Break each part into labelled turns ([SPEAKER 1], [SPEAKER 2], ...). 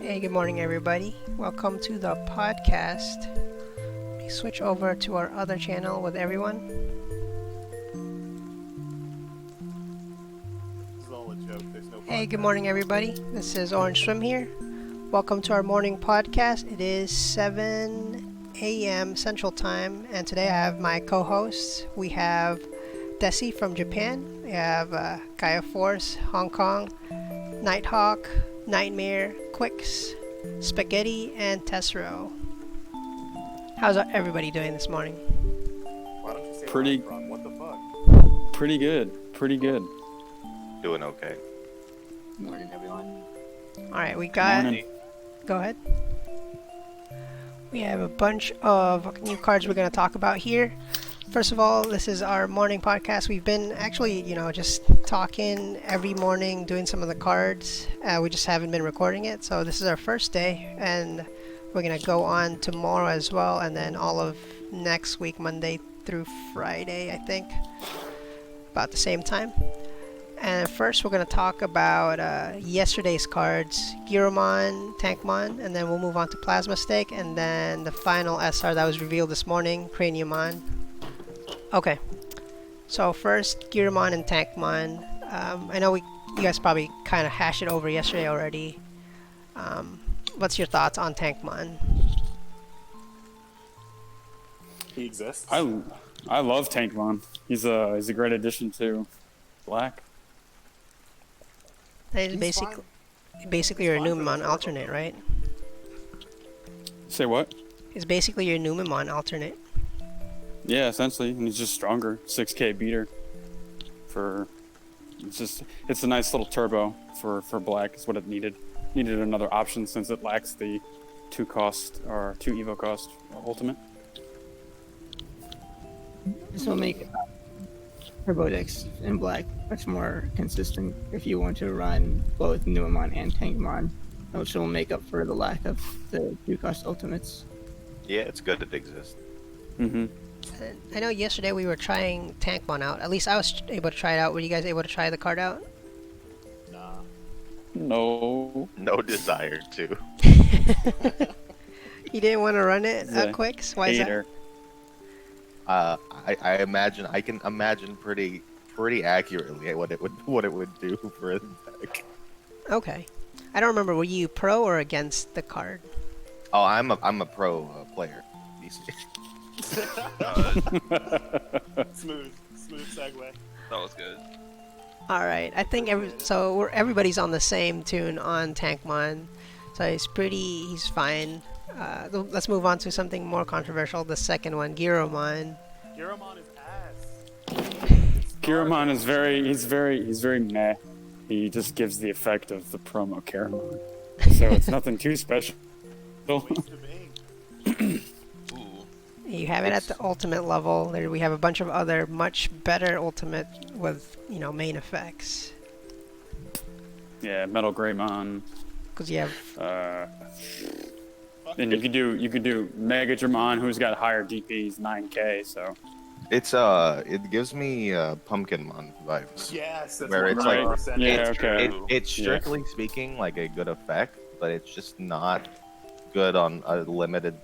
[SPEAKER 1] Hey, good morning, everybody. Welcome to the podcast. Let me switch over to our other channel with everyone.
[SPEAKER 2] This is all a joke. There's no
[SPEAKER 1] Hey, good
[SPEAKER 2] podcast.
[SPEAKER 1] morning, everybody. This is Orange Swim here. Welcome to our morning podcast. It is 7 a.m. Central Time, and today I have my co-hosts. We have Desi from Japan. We have Gaia Force, Hong Kong, Nighthawk, Nightmare, Quicks, Spaghetti, and Tessero. How's everybody doing this morning?
[SPEAKER 2] Why don't you say
[SPEAKER 3] Pretty-
[SPEAKER 2] where I'm from? What the fuck?
[SPEAKER 3] Pretty good.
[SPEAKER 2] Doing okay.
[SPEAKER 4] Morning, everyone.
[SPEAKER 1] Alright, we got...
[SPEAKER 3] Morning.
[SPEAKER 1] Go ahead. We have a bunch of new cards we're going to talk about here. First of all, this is our morning podcast. We've been actually, just talking every morning, doing some of the cards. We just haven't been recording it. So this is our first day, and we're going to go on tomorrow as well, and then all of next week, Monday through Friday, I think, about the same time. And first, we're going to talk about yesterday's cards, Giromon, Tankmon, and then we'll move on to Plasma Stake, and then the final SR that was revealed this morning, Craniamon. Okay, so first, Giromon and Tankmon. I know you guys probably kind of hashed it over yesterday already. What's your thoughts on Tankmon?
[SPEAKER 2] He exists.
[SPEAKER 3] I love Tankmon. He's a great addition to Black.
[SPEAKER 1] That is basically your Numemon alternate, right?
[SPEAKER 3] Say what?
[SPEAKER 1] It's basically your Numemon alternate.
[SPEAKER 3] Yeah, essentially, and he's just stronger. 6K beater. It's a nice little turbo for Black. It's what it needed. Needed another option since it lacks the 2 Evo cost ultimate.
[SPEAKER 4] This will make Turbo decks in Black much more consistent if you want to run both Numemon and Tankmon, which will make up for the lack of the 2-cost ultimates.
[SPEAKER 5] Yeah, it's good it exists.
[SPEAKER 3] Mm-hmm.
[SPEAKER 1] I know yesterday we were trying Tankmon out. At least I was able to try it out. Were you guys able to try the card out?
[SPEAKER 2] Nah.
[SPEAKER 3] No.
[SPEAKER 5] No desire to.
[SPEAKER 1] You didn't want to run it,
[SPEAKER 3] Yeah.
[SPEAKER 1] Quicks? Why is that?
[SPEAKER 3] Hater.
[SPEAKER 5] I can imagine pretty accurately what it would do for a deck.
[SPEAKER 1] Okay. I don't remember. Were you pro or against the card?
[SPEAKER 5] Oh, I'm a pro player.
[SPEAKER 2] Smooth segue.
[SPEAKER 6] That was good.
[SPEAKER 1] All right. I think everybody's on the same tune on Tankmon, so he's fine. Let's move on to something more controversial. The second one, Giromon.
[SPEAKER 2] Giromon is ass.
[SPEAKER 3] Giromon is very meh. He just gives the effect of the promo Giromon. So it's nothing too special.
[SPEAKER 2] Waste of ink.
[SPEAKER 6] Ooh.
[SPEAKER 1] You have it at the ultimate level. There we have a bunch of other much better ultimate with main effects.
[SPEAKER 3] Yeah, Metal Greymon.
[SPEAKER 1] Because you have
[SPEAKER 3] And you could do Mega Dramon, who's got higher DPs, 9K. So
[SPEAKER 5] It gives me Pumpkinmon vibes.
[SPEAKER 2] Yes, that's
[SPEAKER 5] Where it's like-
[SPEAKER 2] 100%
[SPEAKER 3] Yeah,
[SPEAKER 2] it's
[SPEAKER 3] okay.
[SPEAKER 2] true.
[SPEAKER 5] It's strictly speaking like a good effect, but it's just not good on a limited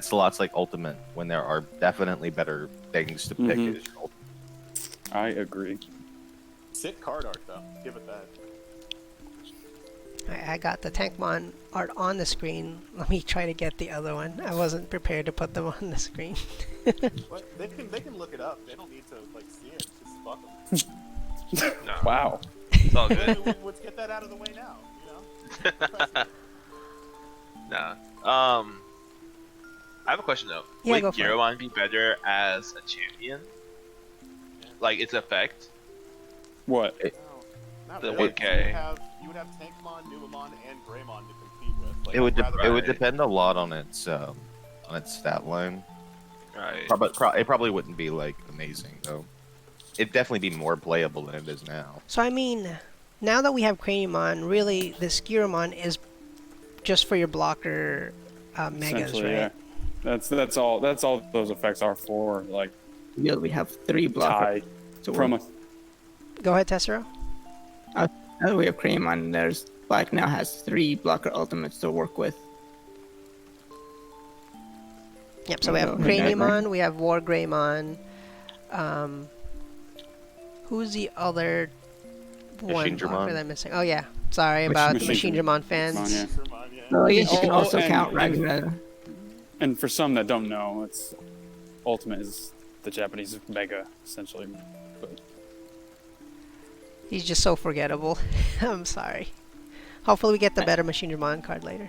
[SPEAKER 5] slots like Ultimate when there are definitely better things to pick
[SPEAKER 3] Mhm.
[SPEAKER 5] as your Ultimate.
[SPEAKER 3] I agree.
[SPEAKER 2] Sick card art though. Give it that.
[SPEAKER 1] I got the Tankmon art on the screen. Let me try to get the other one. I wasn't prepared to put them on the screen.
[SPEAKER 2] What? They can look it up. They don't need to see it. Just fuck them.
[SPEAKER 6] No,
[SPEAKER 3] Wow.
[SPEAKER 6] it's all good.
[SPEAKER 2] Let's get that out of the way now. Press it.
[SPEAKER 6] Nah. I have a question though.
[SPEAKER 1] Yeah,
[SPEAKER 6] Would
[SPEAKER 1] go for it.
[SPEAKER 6] Giromon be better as a champion? Like its effect?
[SPEAKER 3] What?
[SPEAKER 2] No, not
[SPEAKER 6] The
[SPEAKER 2] really.
[SPEAKER 6] 1K.
[SPEAKER 2] You would have Tankmon, Numemon, and Greymon to compete with. Like,
[SPEAKER 5] It would
[SPEAKER 2] I'd rather-
[SPEAKER 5] it would depend a lot on its stat line.
[SPEAKER 6] Right.
[SPEAKER 5] It probably wouldn't be like amazing though. It'd definitely be more playable than it is now.
[SPEAKER 1] So I mean, now that we have Craniamon, really this Giromon is just for your blocker megas,
[SPEAKER 3] Essentially,
[SPEAKER 1] right?
[SPEAKER 3] yeah. That's all those effects are for, like
[SPEAKER 4] We have 3 blockers.
[SPEAKER 3] tie
[SPEAKER 4] to work.
[SPEAKER 3] promo.
[SPEAKER 1] Go ahead, Tessero.
[SPEAKER 4] Now that we have Craniamon, there's Black now has 3 blocker ultimates to work with.
[SPEAKER 1] Yep, so we have
[SPEAKER 4] Oh,
[SPEAKER 1] Craniamon, we have War Greymon. Who's the other one blocker
[SPEAKER 5] Machinedramon.
[SPEAKER 1] that I'm missing? Oh yeah, sorry about the Machinedramon fans.
[SPEAKER 3] Machinedramon, yeah.
[SPEAKER 2] Digimon, yeah.
[SPEAKER 4] So I guess you can
[SPEAKER 3] Oh,
[SPEAKER 4] also
[SPEAKER 3] and-
[SPEAKER 4] count
[SPEAKER 3] and-
[SPEAKER 4] Ragnar.
[SPEAKER 3] And for some that don't know, it's Ultimate is the Japanese Mega, essentially. But
[SPEAKER 1] He's just so forgettable. I'm sorry. Hopefully we get the better Machinedramon card later.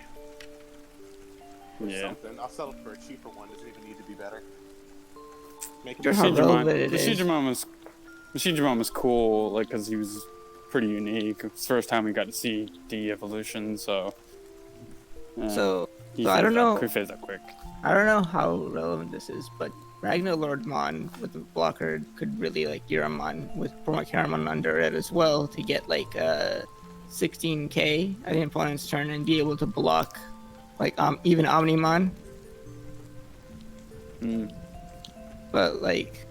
[SPEAKER 3] yeah.
[SPEAKER 2] Something. I'll settle for a cheaper one. Doesn't even need to be better. Make it
[SPEAKER 4] Sure, how
[SPEAKER 3] Digimon,
[SPEAKER 4] relevant it is.
[SPEAKER 3] Digimon was cool, like, because he was pretty unique. It's the first time we got to see de-evolution, so...
[SPEAKER 4] So
[SPEAKER 3] he
[SPEAKER 4] so I don't know.
[SPEAKER 3] Could phase that quick.
[SPEAKER 4] I don't know how relevant this is, but Ragnar Lordmon with the blocker could really like Giromon with Caramon under it as well to get like 16k at the opponent's turn and be able to block like even Omnimon.
[SPEAKER 3] Mm.
[SPEAKER 4] But like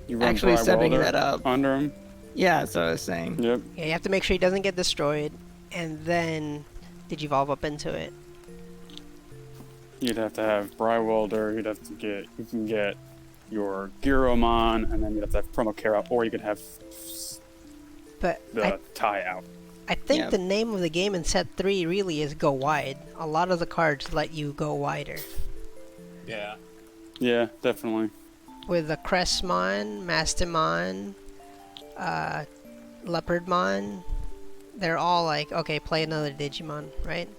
[SPEAKER 3] You run
[SPEAKER 4] actually
[SPEAKER 3] Bri
[SPEAKER 4] setting
[SPEAKER 3] Welder
[SPEAKER 4] that up.
[SPEAKER 3] under him.
[SPEAKER 4] Yeah, that's what I was saying.
[SPEAKER 3] Yep.
[SPEAKER 1] Yeah, you have to make sure he doesn't get destroyed, and then Digivolve up into it.
[SPEAKER 3] You'd have to have Bri Welder. You can get your Giromon, and then you'd have to have Promo Care out, or you could have
[SPEAKER 1] But
[SPEAKER 3] the tie out.
[SPEAKER 1] I think
[SPEAKER 4] Yeah.
[SPEAKER 1] the name of the game in set 3 really is go wide. A lot of the cards let you go wider.
[SPEAKER 2] Yeah.
[SPEAKER 3] Yeah, definitely.
[SPEAKER 1] With the Crestmon, Mastimon, Leopardmon, they're all like, okay, play another Digimon, right?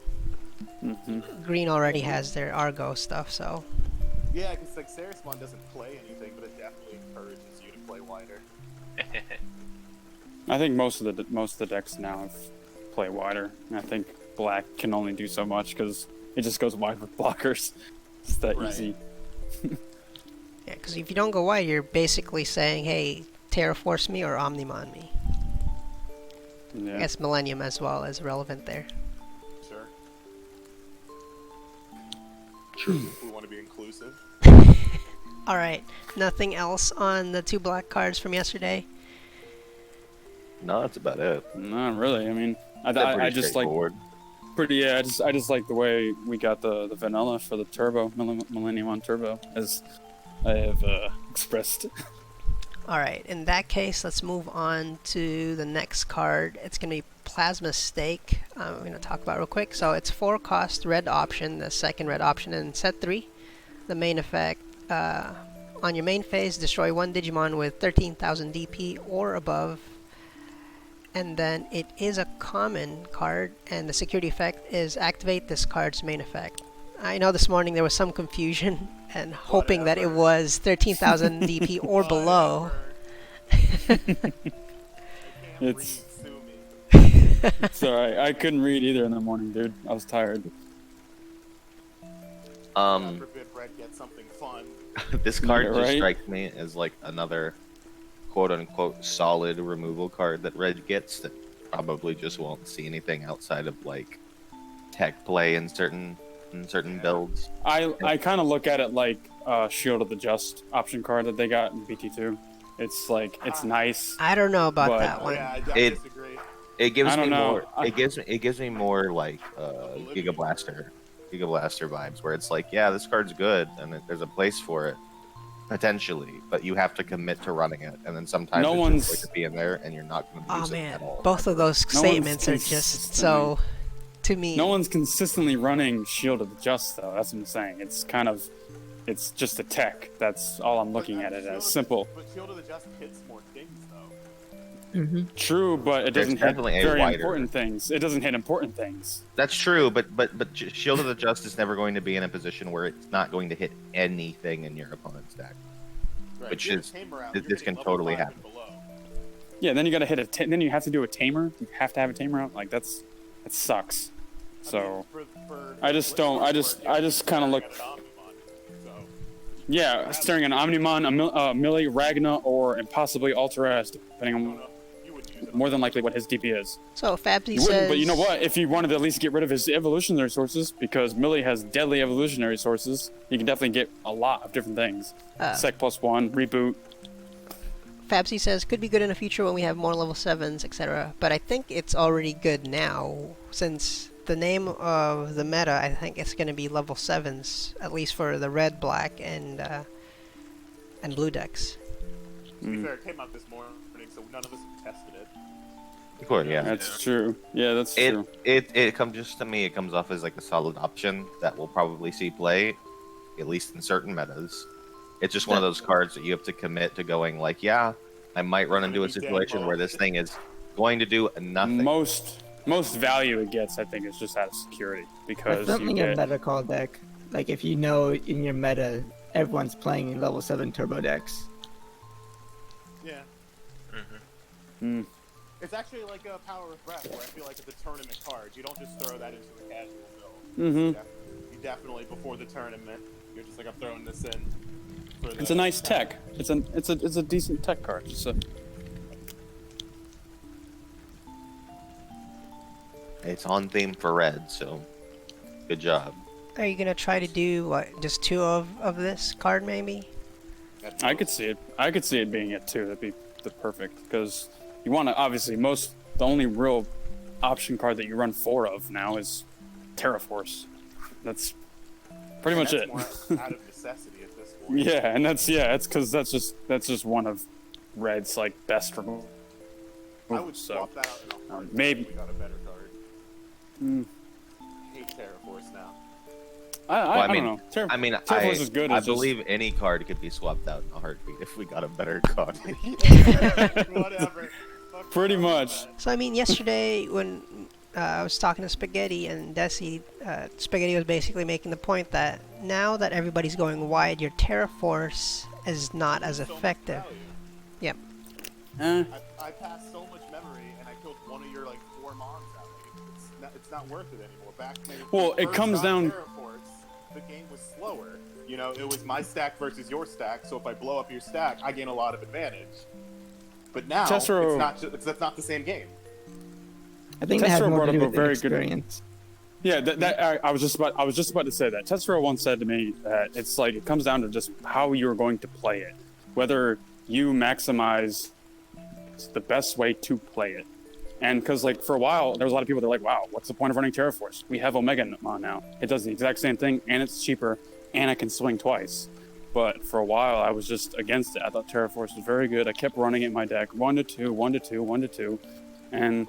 [SPEAKER 3] Hmm.
[SPEAKER 1] Green already has their Argo stuff, so...
[SPEAKER 2] Yeah, because like Sarismon doesn't play anything, but it definitely encourages you to play wider.
[SPEAKER 3] I think most of the decks now play wider. And I think Black can only do so much because it just goes wide with blockers. It's that
[SPEAKER 2] Right.
[SPEAKER 3] easy.
[SPEAKER 1] Yeah, because if you don't go wide, you're basically saying, hey, Terraforce me or Omnimon me. I
[SPEAKER 3] Yeah.
[SPEAKER 1] guess Millennium as well is relevant there.
[SPEAKER 2] Sure. If we want to be inclusive.
[SPEAKER 1] Alright, nothing else on the 2 black cards from yesterday?
[SPEAKER 5] No, that's about it.
[SPEAKER 3] Not really. I mean,
[SPEAKER 5] They're
[SPEAKER 3] I
[SPEAKER 5] pretty
[SPEAKER 3] just like
[SPEAKER 5] straightforward.
[SPEAKER 3] I just like the way we got the vanilla for the Turbo Millennium on Turbo, as I have expressed.
[SPEAKER 1] Alright, in that case, let's move on to the next card. It's going to be Plasma Stake. I'm going to talk about it real quick. So it's 4 cost red option, the second red option in set 3. The main effect, on your main phase, destroy 1 Digimon with 13,000 DP or above. And then it is a common card, and the security effect is activate this card's main effect. I know this morning there was some confusion and hoping that it was 13,000 DP or below.
[SPEAKER 3] It's
[SPEAKER 2] Sue me.
[SPEAKER 3] sorry, I couldn't read either in the morning, dude. I was tired.
[SPEAKER 2] God forbid Red gets something fun.
[SPEAKER 5] This card
[SPEAKER 3] Yeah,
[SPEAKER 5] just
[SPEAKER 3] right?
[SPEAKER 5] strikes me as like another quote-unquote solid removal card that Red gets that probably just won't see anything outside of like tech play in certain builds.
[SPEAKER 3] I kind of look at it like Shield of the Just option card that they got in BT2. It's like it's nice.
[SPEAKER 1] I don't know about
[SPEAKER 3] But-
[SPEAKER 1] that one.
[SPEAKER 2] Yeah, I
[SPEAKER 5] It-
[SPEAKER 2] disagree.
[SPEAKER 5] It gives
[SPEAKER 3] I
[SPEAKER 5] me
[SPEAKER 3] don't know.
[SPEAKER 5] more. It gives me more like Giga Blaster vibes, where it's like, yeah, this card's good and there's a place for it potentially, but you have to commit to running it, and then sometimes
[SPEAKER 3] No
[SPEAKER 5] it's
[SPEAKER 3] one's-
[SPEAKER 5] just going to be in there and you're not going to
[SPEAKER 1] Oh
[SPEAKER 5] use it
[SPEAKER 1] man,
[SPEAKER 5] at all.
[SPEAKER 1] both of those
[SPEAKER 3] No one's
[SPEAKER 1] statements are just so, to me.
[SPEAKER 3] No one's consistently running Shield of the Just though. That's what I'm saying. It's just a tech. That's all I'm looking at it as. Simple.
[SPEAKER 2] But Shield of the Just hits more things, though.
[SPEAKER 4] Mm-hmm.
[SPEAKER 3] True, but it
[SPEAKER 5] There's
[SPEAKER 3] doesn't hit
[SPEAKER 5] definitely a
[SPEAKER 3] very
[SPEAKER 5] wider-
[SPEAKER 3] important things. It doesn't hit important things.
[SPEAKER 5] That's true, but Shield of the Just is never going to be in a position where it's not going to hit anything in your opponent's deck.
[SPEAKER 2] Right.
[SPEAKER 5] Which
[SPEAKER 2] If you have
[SPEAKER 5] is-
[SPEAKER 2] a tamer out,
[SPEAKER 5] this
[SPEAKER 2] you're
[SPEAKER 5] can
[SPEAKER 2] hitting
[SPEAKER 5] totally
[SPEAKER 2] level 5
[SPEAKER 5] happen.
[SPEAKER 2] and below.
[SPEAKER 3] Yeah, then you gotta hit then you have to do a tamer. You have to have a tamer out. Like that sucks. So I just don't- I just kinda look- yeah, staring at an Omnimon, Millie, Ragna, or and possibly Alteraz, depending on more than likely what his DP is.
[SPEAKER 1] So Fabsy
[SPEAKER 3] You wouldn't,
[SPEAKER 1] says...
[SPEAKER 3] but you know what? If you wanted to at least get rid of his evolutionary sources, because Millie has deadly evolutionary sources, you can definitely get a lot of different things. Sec +1, reboot.
[SPEAKER 1] Fabsy says, could be good in the future when we have more level 7s, etc. But I think it's already good now, since the name of the meta, I think it's going to be level 7s, at least for the red, black, and blue decks.
[SPEAKER 2] To be fair, it came out this morning, so none of us have tested it.
[SPEAKER 5] Of course, yeah.
[SPEAKER 3] That's true. Yeah, that's true.
[SPEAKER 5] It comes just to me. It comes off as like a solid option that we'll probably see play, at least in certain metas. It's just one of those cards that you have to commit to going like, yeah, I might run into a situation where this thing is going to do nothing.
[SPEAKER 3] Most value it gets, I think, is just out of security because
[SPEAKER 4] That's something
[SPEAKER 3] you
[SPEAKER 4] a
[SPEAKER 3] get.
[SPEAKER 4] meta call deck. Like if you know in your meta everyone's playing level 7 turbo decks.
[SPEAKER 2] Yeah.
[SPEAKER 3] Hmm.
[SPEAKER 2] It's actually like a Power of Breath, where I feel like it's a tournament card. You don't just throw that into a casual build.
[SPEAKER 3] Mm-hmm.
[SPEAKER 2] You definitely, before the tournament, you're just like, I'm throwing this in. For the
[SPEAKER 3] It's a nice tech. It's a decent tech card.
[SPEAKER 5] It's on theme for red, so good job.
[SPEAKER 1] Are you going to try to do, what, just 2 of this card, maybe?
[SPEAKER 3] I could see it. I could see it being it too. That'd be the perfect because you want to obviously the only real option card that you run 4 of now is Terraforce. That's pretty much it.
[SPEAKER 2] More out of necessity at this point.
[SPEAKER 3] Yeah, and it's because that's just one of Red's like best removal.
[SPEAKER 2] I would swap that out in a heartbeat
[SPEAKER 3] maybe.
[SPEAKER 2] if we got a better card. I hate Terraforce now.
[SPEAKER 3] I don't know. Terraforce is good.
[SPEAKER 5] I
[SPEAKER 3] it's just-
[SPEAKER 5] believe any card could be swapped out in a heartbeat if we got a better card.
[SPEAKER 2] Whatever. Fuck
[SPEAKER 3] Pretty
[SPEAKER 2] off,
[SPEAKER 3] much.
[SPEAKER 2] man.
[SPEAKER 1] So, I mean, yesterday when I was talking to Spaghetti and Desi, Spaghetti was basically making the point that now that everybody's going wide, your Terraforce is not as
[SPEAKER 2] So much
[SPEAKER 1] effective.
[SPEAKER 2] value.
[SPEAKER 1] Yep.
[SPEAKER 2] I passed so much memory and I killed one of your like 4 mons out. Like, it's not worth it anymore. Back when
[SPEAKER 3] Well,
[SPEAKER 2] we
[SPEAKER 3] it
[SPEAKER 2] first
[SPEAKER 3] comes
[SPEAKER 2] got
[SPEAKER 3] down-
[SPEAKER 2] Terraforce, the game was slower. You know, it was my stack versus your stack. So if I blow up your stack, I gain a lot of advantage. But now
[SPEAKER 3] Tessero-
[SPEAKER 2] that's not the same game.
[SPEAKER 4] I think it has
[SPEAKER 3] Tessero
[SPEAKER 4] more
[SPEAKER 3] brought
[SPEAKER 4] to do
[SPEAKER 3] up a
[SPEAKER 4] with
[SPEAKER 3] very good-
[SPEAKER 4] experience.
[SPEAKER 3] Yeah, I was just about to say that. Tessero once said to me that it's like it comes down to just how you're going to play it, whether you maximize the best way to play it. And because like for a while there was a lot of people that are like, wow, what's the point of running Terraforce? We have Omegamon now. It does the exact same thing and it's cheaper and I can swing twice. But for a while I was just against it. I thought Terraforce was very good. I kept running it in my deck 1 to 2, 1 to 2, 1 to 2, and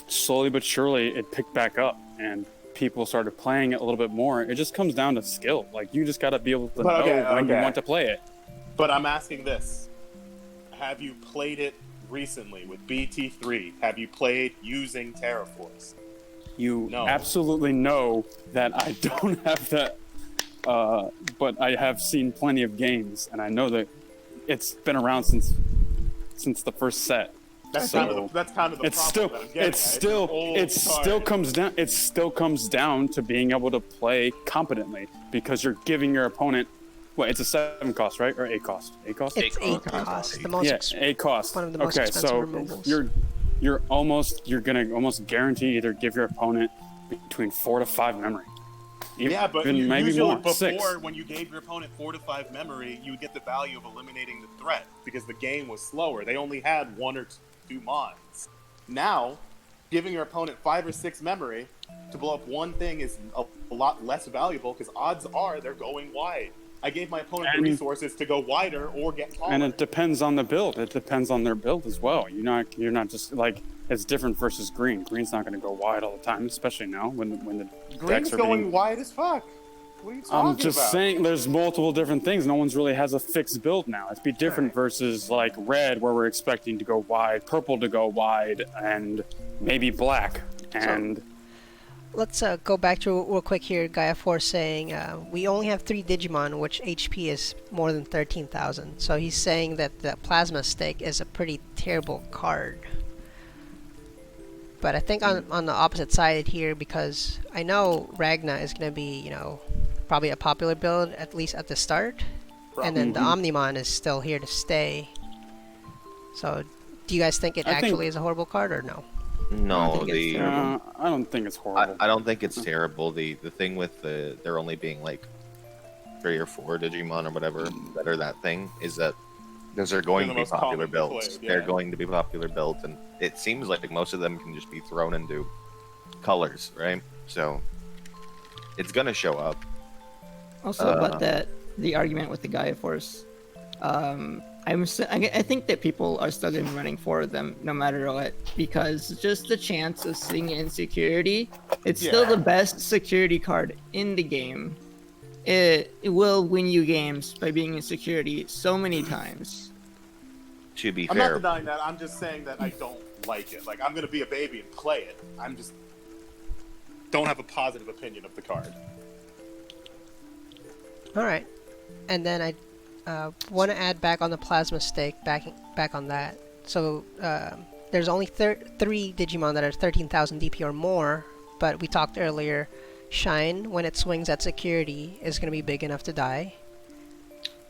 [SPEAKER 3] slowly but surely it picked back up and people started playing it a little bit more. It just comes down to skill. Like you just got to be able to know when you want to play it.
[SPEAKER 2] But I'm asking this: have you played it recently with BT3? Have you played using Terraforce?
[SPEAKER 3] You
[SPEAKER 2] No.
[SPEAKER 3] absolutely know that I don't have that, but I have seen plenty of games, and I know that it's been around since the first set.
[SPEAKER 2] That's
[SPEAKER 3] So,
[SPEAKER 2] kind of the problem
[SPEAKER 3] It's still,
[SPEAKER 2] that I'm getting at.
[SPEAKER 3] it's still,
[SPEAKER 2] an old
[SPEAKER 3] it still
[SPEAKER 2] card.
[SPEAKER 3] comes down. It still comes down to being able to play competently because you're giving your opponent. What? It's a 7 cost, right? Or 8 cost? 8 cost?
[SPEAKER 1] It's 8 cost, the most
[SPEAKER 3] Yeah,
[SPEAKER 1] ex-
[SPEAKER 3] 8 cost.
[SPEAKER 1] one of the most
[SPEAKER 3] okay,
[SPEAKER 1] expensive
[SPEAKER 3] so
[SPEAKER 1] removals.
[SPEAKER 3] you're gonna almost guarantee either give your opponent between 4 to 5 memory.
[SPEAKER 2] Yeah, but
[SPEAKER 3] Even maybe
[SPEAKER 2] usually
[SPEAKER 3] more.
[SPEAKER 2] before,
[SPEAKER 3] 6.
[SPEAKER 2] when you gave your opponent 4 to 5 memory, you would get the value of eliminating the threat because the game was slower. They only had 1 or 2 mons. Now, giving your opponent 5 or 6 memory to blow up one thing is a lot less valuable because odds are they're going wide. I gave my opponent the
[SPEAKER 3] And-
[SPEAKER 2] resources to go wider or get taller.
[SPEAKER 3] And it depends on the build. It depends on their build as well. You're not just like it's different versus green. Green's not going to go wide all the time, especially now when the
[SPEAKER 2] Green's
[SPEAKER 3] decks are
[SPEAKER 2] going
[SPEAKER 3] being.
[SPEAKER 2] wide as fuck. What are you talking
[SPEAKER 3] I'm just
[SPEAKER 2] about?
[SPEAKER 3] saying, there's multiple different things. No one's really has a fixed build now. It'd be different versus like red, where we're expecting to go wide, purple to go wide, and maybe black. And
[SPEAKER 1] Let's go back to real quick here. Gaia4 saying we only have 3 Digimon, which HP is more than 13,000. So he's saying that the Plasma Stake is a pretty terrible card. But I think on the opposite side here, because I know Ragna is going to be, probably a popular build, at least at the start. And then the Omnimon is still here to stay. So do you guys think it
[SPEAKER 3] I think-
[SPEAKER 1] actually is a horrible card or no?
[SPEAKER 5] No,
[SPEAKER 4] think it's terrible.
[SPEAKER 3] I don't think it's horrible.
[SPEAKER 5] I don't think it's terrible. The thing with there only being like 3 or 4 Digimon or whatever that are that thing is that Because they're going
[SPEAKER 2] They're
[SPEAKER 5] to
[SPEAKER 2] the
[SPEAKER 5] be
[SPEAKER 2] most
[SPEAKER 5] popular
[SPEAKER 2] commonly
[SPEAKER 5] builds.
[SPEAKER 2] played,
[SPEAKER 5] They're
[SPEAKER 2] yeah.
[SPEAKER 5] going to be popular builds, and it seems like most of them can just be thrown into colors, right? So it's gonna show up.
[SPEAKER 4] Also about the argument with the Gaia Force, I think that people are still going to be running for them no matter what, because just the chance of seeing it in security, it's still the best security card in the game. It will win you games by being in security so many times.
[SPEAKER 5] To be
[SPEAKER 2] I'm not
[SPEAKER 5] fair,
[SPEAKER 2] denying that. I'm just saying that I don't like it. Like, I'm gonna be a baby and play it. I'm just don't have a positive opinion of the card.
[SPEAKER 1] All right, and then I want to add back on the plasma stake, back on that. So there's only 3 Digimon that are 13,000 DP or more, but we talked earlier, Shine, when it swings at security, is going to be big enough to die.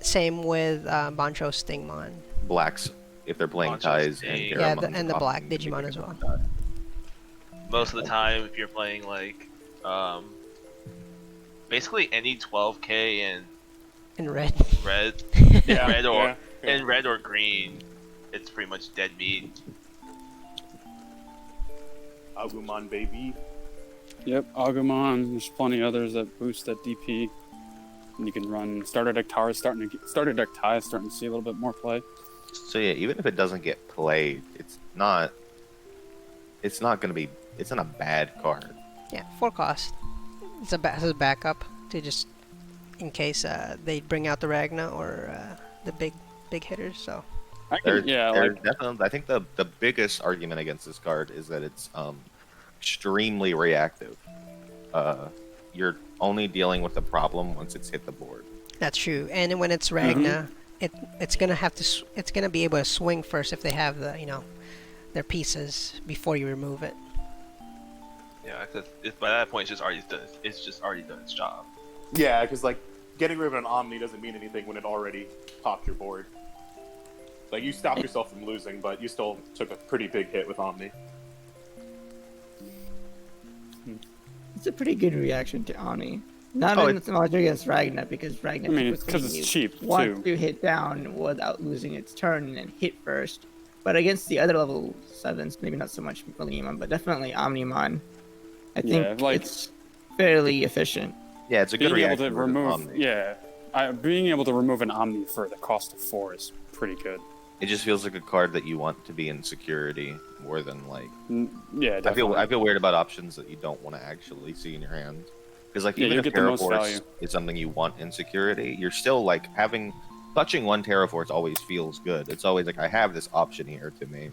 [SPEAKER 1] Same with Bancho Stingmon.
[SPEAKER 5] blacks, if they're playing
[SPEAKER 6] Monsters
[SPEAKER 5] ties, and
[SPEAKER 6] Inc.
[SPEAKER 1] Yeah,
[SPEAKER 5] Giromon
[SPEAKER 1] and the
[SPEAKER 5] are
[SPEAKER 1] black
[SPEAKER 5] often gonna be
[SPEAKER 1] Digimon
[SPEAKER 5] big
[SPEAKER 1] as
[SPEAKER 5] enough
[SPEAKER 1] well.
[SPEAKER 5] to die.
[SPEAKER 6] Most of the time, if you're playing like, basically any 12k in
[SPEAKER 1] In red.
[SPEAKER 6] red,
[SPEAKER 2] Yeah,
[SPEAKER 6] red or
[SPEAKER 2] yeah, yeah.
[SPEAKER 6] in red or green, it's pretty much dead meat.
[SPEAKER 2] Agumon, baby.
[SPEAKER 3] Yep, Agumon. There's plenty others that boost that DP. And you can run starter deck towers, starting to see a little bit more play.
[SPEAKER 5] So yeah, even if it doesn't get played, it's not gonna be. It's not a bad card.
[SPEAKER 1] Yeah, 4 cost. It's a backup to just in case they bring out the Ragna or the big hitters. So
[SPEAKER 5] There's
[SPEAKER 3] like
[SPEAKER 5] definitely. I think the biggest argument against this card is that it's extremely reactive. You're only dealing with the problem once it's hit the board.
[SPEAKER 1] that's true. And when it's Ragna, it's gonna have to it's gonna be able to swing first if they have the their pieces before you remove it.
[SPEAKER 6] Yeah, because by that point, it's just already done its job.
[SPEAKER 2] Yeah, because like getting rid of an Omni doesn't mean anything when it already popped your board. Like you stopped yourself from losing, but you still took a pretty big hit with Omni.
[SPEAKER 4] It's a pretty good reaction to Oni. Not
[SPEAKER 5] Oh,
[SPEAKER 4] as much against Ragna, because Ragna
[SPEAKER 3] I mean, it's 'cause
[SPEAKER 4] typically
[SPEAKER 3] it's cheap,
[SPEAKER 4] wants
[SPEAKER 3] too.
[SPEAKER 4] to hit down without losing its turn and then hit first. But against the other level 7s, maybe not so much Millenniumon, but definitely Omnimon, I think
[SPEAKER 3] Yeah, like-
[SPEAKER 4] it's fairly efficient.
[SPEAKER 5] Yeah, it's a good
[SPEAKER 3] being able
[SPEAKER 5] reaction
[SPEAKER 3] to
[SPEAKER 5] versus
[SPEAKER 3] remove,
[SPEAKER 5] Omni.
[SPEAKER 3] being able to remove an Omni for the cost of 4 is pretty good.
[SPEAKER 5] It just feels like a card that you want to be in security more than like.
[SPEAKER 3] Yeah, definitely.
[SPEAKER 5] I feel weird about options that you don't want to actually see in your hand. Because like
[SPEAKER 3] Yeah,
[SPEAKER 5] even
[SPEAKER 3] you
[SPEAKER 5] if
[SPEAKER 3] get the most
[SPEAKER 5] Terraforce
[SPEAKER 3] value.
[SPEAKER 5] is something you want in security, you're still like touching one Terraforce always feels good. It's always like I have this option here to me.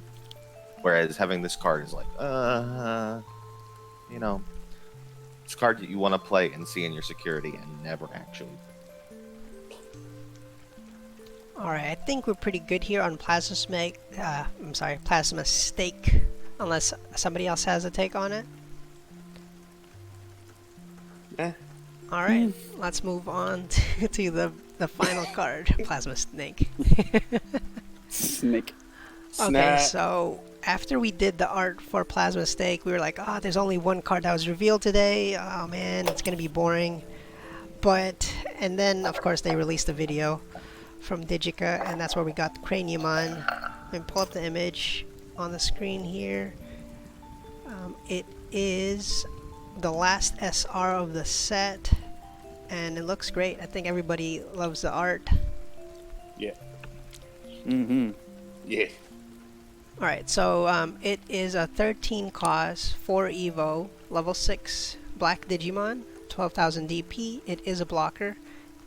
[SPEAKER 5] Whereas having this card is like, it's a card that you want to play and see in your security and never actually.
[SPEAKER 1] Alright, I think we're pretty good here on Plasma Stake, unless somebody else has a take on it.
[SPEAKER 2] Eh.
[SPEAKER 1] Alright, let's move on to the final card, Plasma Snake.
[SPEAKER 3] Snake.
[SPEAKER 1] Okay,
[SPEAKER 2] Snap.
[SPEAKER 1] so after we did the art for Plasma Stake, we were like, oh, there's only one card that was revealed today. Oh man, it's gonna be boring. And then of course they released a video from Digica, and that's where we got the Craniamon. And pull up the image on the screen here. It is the last SR of the set, and it looks great. I think everybody loves the art.
[SPEAKER 2] Yeah.
[SPEAKER 3] Mm-hmm.
[SPEAKER 2] Yeah.
[SPEAKER 1] Alright, so it is a 13 cost, 4 Evo, level 6 black Digimon, 12,000 DP. It is a blocker.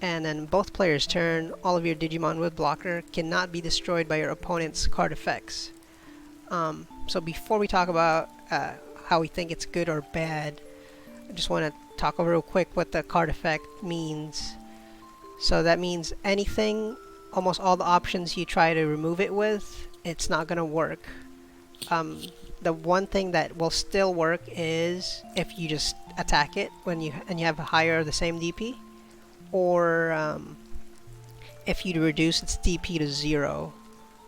[SPEAKER 1] And then both players' turn, all of your Digimon with blocker cannot be destroyed by your opponent's card effects. So before we talk about how we think it's good or bad, I just want to talk over real quick what the card effect means. So that means anything, almost all the options you try to remove it with, it's not going to work. The one thing that will still work is if you just attack it when you have a higher or the same DP. Or if you reduce its DP to 0,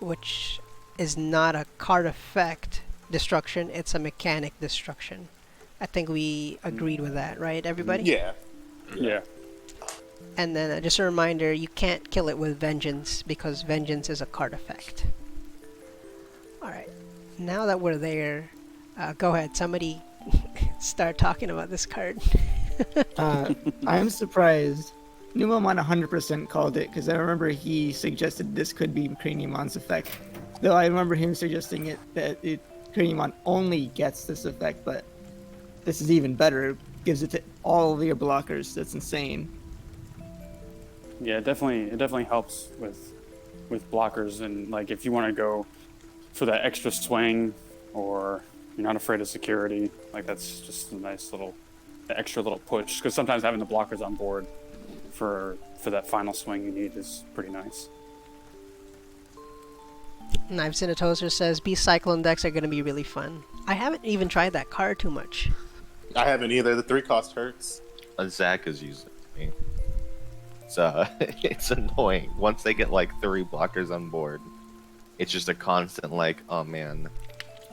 [SPEAKER 1] which is not a card effect destruction, it's a mechanic destruction. I think we agreed with that, right, everybody?
[SPEAKER 2] Yeah.
[SPEAKER 3] Yeah.
[SPEAKER 1] And then just a reminder, you can't kill it with Vengeance because Vengeance is a card effect. Alright, now that we're there, go ahead, somebody start talking about this card.
[SPEAKER 4] I'm surprised. Numamon 100% called it because I remember he suggested this could be Craniamon's effect. Though I remember him suggesting that Craniamon only gets this effect, but this is even better. It gives it to all of your blockers. That's insane.
[SPEAKER 3] Yeah, it definitely helps with blockers, and like if you want to go for that extra swing, or you're not afraid of security, like that's just a nice little extra little push. Because sometimes having the blockers on board for that final swing you need is pretty nice.
[SPEAKER 1] Knives in a Toaster says Beast Cyclone decks are going to be really fun. I haven't even tried that card too much.
[SPEAKER 2] I haven't either. The 3-cost hurts.
[SPEAKER 5] Zach is using me. So it's annoying. Once they get like 3 blockers on board, it's just a constant like, oh man,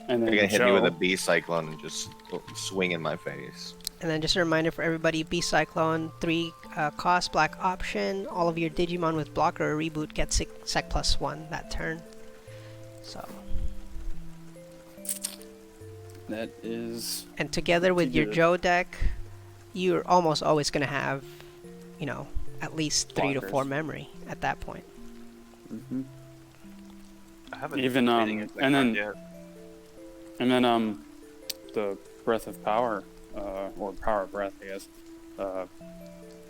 [SPEAKER 3] And
[SPEAKER 5] they're
[SPEAKER 3] then
[SPEAKER 5] gonna hit me with a
[SPEAKER 3] Joe-
[SPEAKER 5] B cyclone and just swing in my face.
[SPEAKER 1] And then just a reminder for everybody, Beast Cyclone, 3 cost, black option. All of your Digimon with blocker or reboot get sec +1 that turn. So,
[SPEAKER 3] that is
[SPEAKER 1] and together with your
[SPEAKER 3] Together.
[SPEAKER 1] Joe deck, you're almost always going to have, you know, at least 3 to 4
[SPEAKER 3] Blockers.
[SPEAKER 1] memory at that point.
[SPEAKER 6] I haven't
[SPEAKER 3] Even,
[SPEAKER 6] been reading into that
[SPEAKER 3] and
[SPEAKER 6] card
[SPEAKER 3] then-
[SPEAKER 6] yet.
[SPEAKER 3] And then the Breath of Power, or Power of Breath, I guess,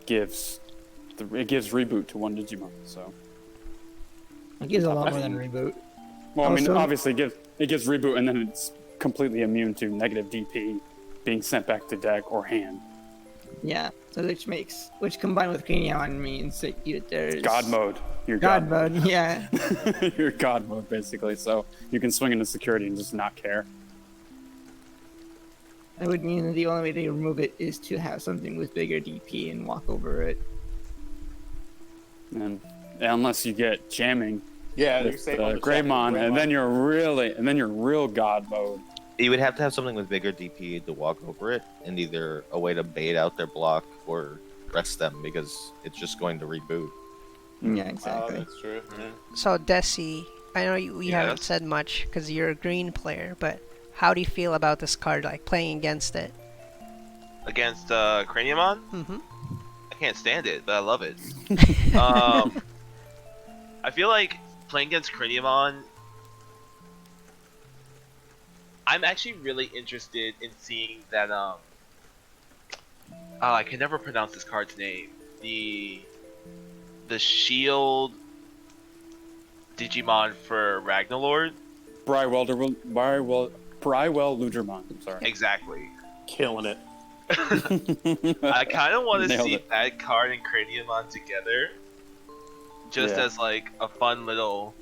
[SPEAKER 3] gives reboot to 1 Digimon. So,
[SPEAKER 4] It gives a lot more than reboot.
[SPEAKER 3] well, I mean,
[SPEAKER 4] Also-
[SPEAKER 3] obviously it gives reboot, and then it's completely immune to negative DP being sent back to deck or hand.
[SPEAKER 4] Yeah, so which combined with Craniamon means that there's
[SPEAKER 3] God mode. You're
[SPEAKER 4] God mode. Yeah.
[SPEAKER 3] You're God mode basically. So you can swing into security and just not care.
[SPEAKER 4] That would mean that the only way to remove it is to have something with bigger DP and walk over it.
[SPEAKER 3] And unless you get jamming
[SPEAKER 2] Yeah, you're
[SPEAKER 3] with
[SPEAKER 2] safe on the
[SPEAKER 3] Greymon, and then you're real God mode.
[SPEAKER 5] You would have to have something with bigger DP to walk over it, and either a way to bait out their block or rest them because it's just going to reboot.
[SPEAKER 4] Yeah,
[SPEAKER 2] Oh,
[SPEAKER 4] exactly.
[SPEAKER 2] that's true. Yeah.
[SPEAKER 1] So, Desi, I know you haven't
[SPEAKER 6] Yes?
[SPEAKER 1] said much because you're a green player, but how do you feel about this card, like playing against it?
[SPEAKER 6] Against Craniamon?
[SPEAKER 1] Mm-hmm.
[SPEAKER 6] I can't stand it, but I love it. I feel like playing against Craniamon, I'm actually really interested in seeing that I can never pronounce this card's name. The shield Digimon for Ragnalord.
[SPEAKER 3] Brywell Lugermon. I'm sorry.
[SPEAKER 6] Exactly.
[SPEAKER 2] Killing it.
[SPEAKER 6] I kind of want to
[SPEAKER 3] Nailed
[SPEAKER 6] see
[SPEAKER 3] it.
[SPEAKER 6] that card and Craniamon together, just
[SPEAKER 3] Yeah.
[SPEAKER 6] as like a fun little.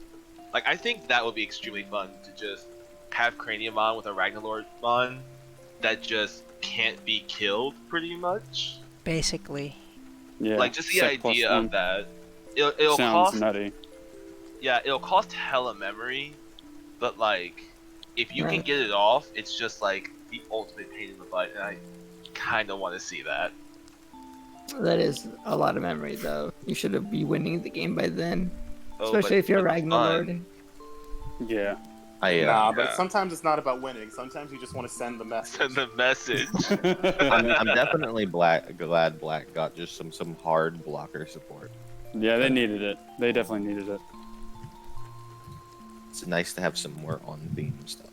[SPEAKER 6] Like I think that would be extremely fun to just have Craniamon with a Ragnalordmon that just can't be killed, pretty much.
[SPEAKER 1] Basically.
[SPEAKER 3] Yeah.
[SPEAKER 6] Like just the
[SPEAKER 3] sec plus
[SPEAKER 6] idea
[SPEAKER 3] one.
[SPEAKER 6] of that. It'll
[SPEAKER 3] Sounds
[SPEAKER 6] cost.
[SPEAKER 3] nutty.
[SPEAKER 6] Yeah, it'll cost hella memory, but like if you can
[SPEAKER 4] Right.
[SPEAKER 6] get it off, it's just like the ultimate pain in the butt, and I kind of want to see that.
[SPEAKER 4] That is a lot of memory, though. You should be winning the game by then,
[SPEAKER 6] Oh,
[SPEAKER 4] especially
[SPEAKER 6] but-
[SPEAKER 4] if you're
[SPEAKER 6] but
[SPEAKER 4] Ragnarlord.
[SPEAKER 3] Yeah.
[SPEAKER 2] Nah, but
[SPEAKER 6] Yeah.
[SPEAKER 2] sometimes it's not about winning. Sometimes you just want to send the message.
[SPEAKER 6] Send the message.
[SPEAKER 5] I'm definitely glad Black got just some hard blocker support.
[SPEAKER 3] Yeah, they needed it. They definitely needed it.
[SPEAKER 5] It's nice to have some more on theme stuff.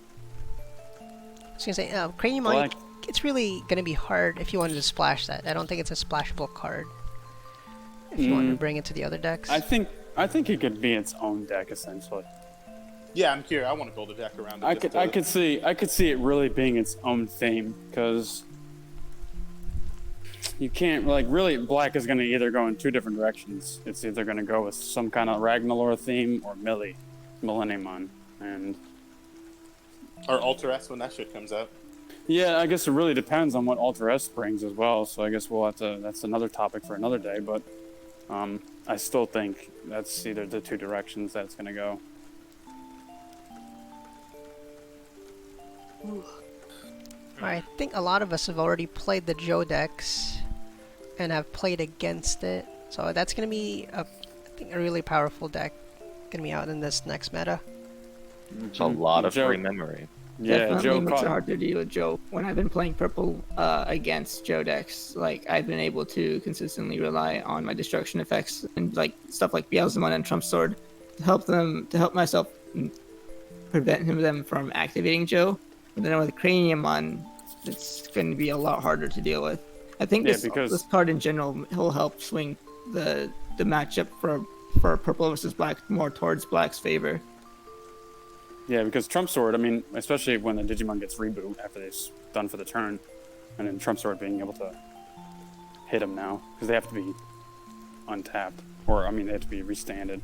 [SPEAKER 1] I was gonna say, Craniamon,
[SPEAKER 3] Black-
[SPEAKER 1] it's really gonna be hard if you wanted to splash that. I don't think it's a splashable card. If you wanted to bring it to the other decks.
[SPEAKER 3] I think it could be its own deck essentially.
[SPEAKER 2] Yeah, I'm curious. I want to build a deck around it.
[SPEAKER 3] I
[SPEAKER 2] just
[SPEAKER 3] could
[SPEAKER 2] to-
[SPEAKER 3] I could see it really being its own theme because you can't like really Black is going to either go in 2 different directions. It's either going to go with some kind of Ragnarok theme or Millenniumon, and
[SPEAKER 2] Or Alter S when that shit comes out.
[SPEAKER 3] yeah, I guess it really depends on what Alter S brings as well. So I guess we'll have to. That's another topic for another day. But I still think that's either the 2 directions that it's going to go.
[SPEAKER 1] I think a lot of us have already played the Joe decks and have played against it. So that's gonna be I think a really powerful deck gonna be out in this next meta.
[SPEAKER 5] It's a lot of
[SPEAKER 3] Joe-
[SPEAKER 5] free memory.
[SPEAKER 3] Yeah,
[SPEAKER 4] Definitely
[SPEAKER 3] Joe
[SPEAKER 4] makes it
[SPEAKER 3] caught.
[SPEAKER 4] hard to deal with Joe. When I've been playing purple against Joe decks, like I've been able to consistently rely on my destruction effects and like stuff like Beelzemon and Trump Sword to help myself prevent them from activating Joe. But then with Craniamon, it's going to be a lot harder to deal with. I think
[SPEAKER 3] Yeah, because-
[SPEAKER 4] this card in general will help swing the matchup for purple versus black more towards black's favor.
[SPEAKER 3] Yeah, because Trump Sword, I mean, especially when the Digimon gets reboot after they're done for the turn, and then Trump Sword being able to hit them now, because they have to be untapped. Or, I mean, they have to be restanded.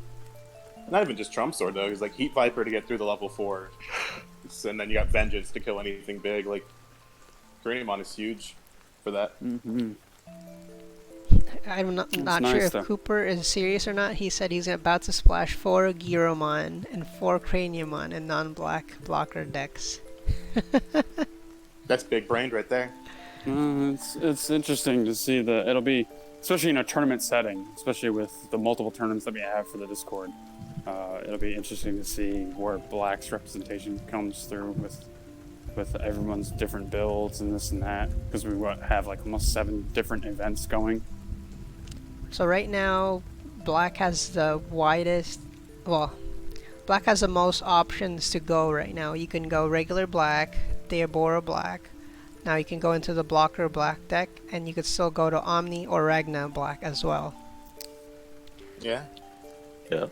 [SPEAKER 2] Not even just Trump Sword though. It's like Heat Viper to get through the level 4, and then you got Vengeance to kill anything big. Like Giromon is huge for that.
[SPEAKER 3] Mm-hmm.
[SPEAKER 1] I'm not sure
[SPEAKER 3] nice,
[SPEAKER 1] if
[SPEAKER 3] though.
[SPEAKER 1] Cooper is serious or not. He said he's about to splash 4 Giromon and 4 Craniamon in non-black blocker decks.
[SPEAKER 2] That's big brained right there.
[SPEAKER 3] It's interesting to see that it'll be, especially in a tournament setting, especially with the multiple tournaments that we have for the Discord. It'll be interesting to see where Black's representation comes through with everyone's different builds and this and that, because we have like almost 7 different events going.
[SPEAKER 1] So right now, Black has the widest, well, Black has the most options to go right now. You can go regular Black, Deobora Black. Now you can go into the blocker Black deck, and you could still go to Omni or Ragna Black as well.
[SPEAKER 2] Yeah.
[SPEAKER 5] Yeah.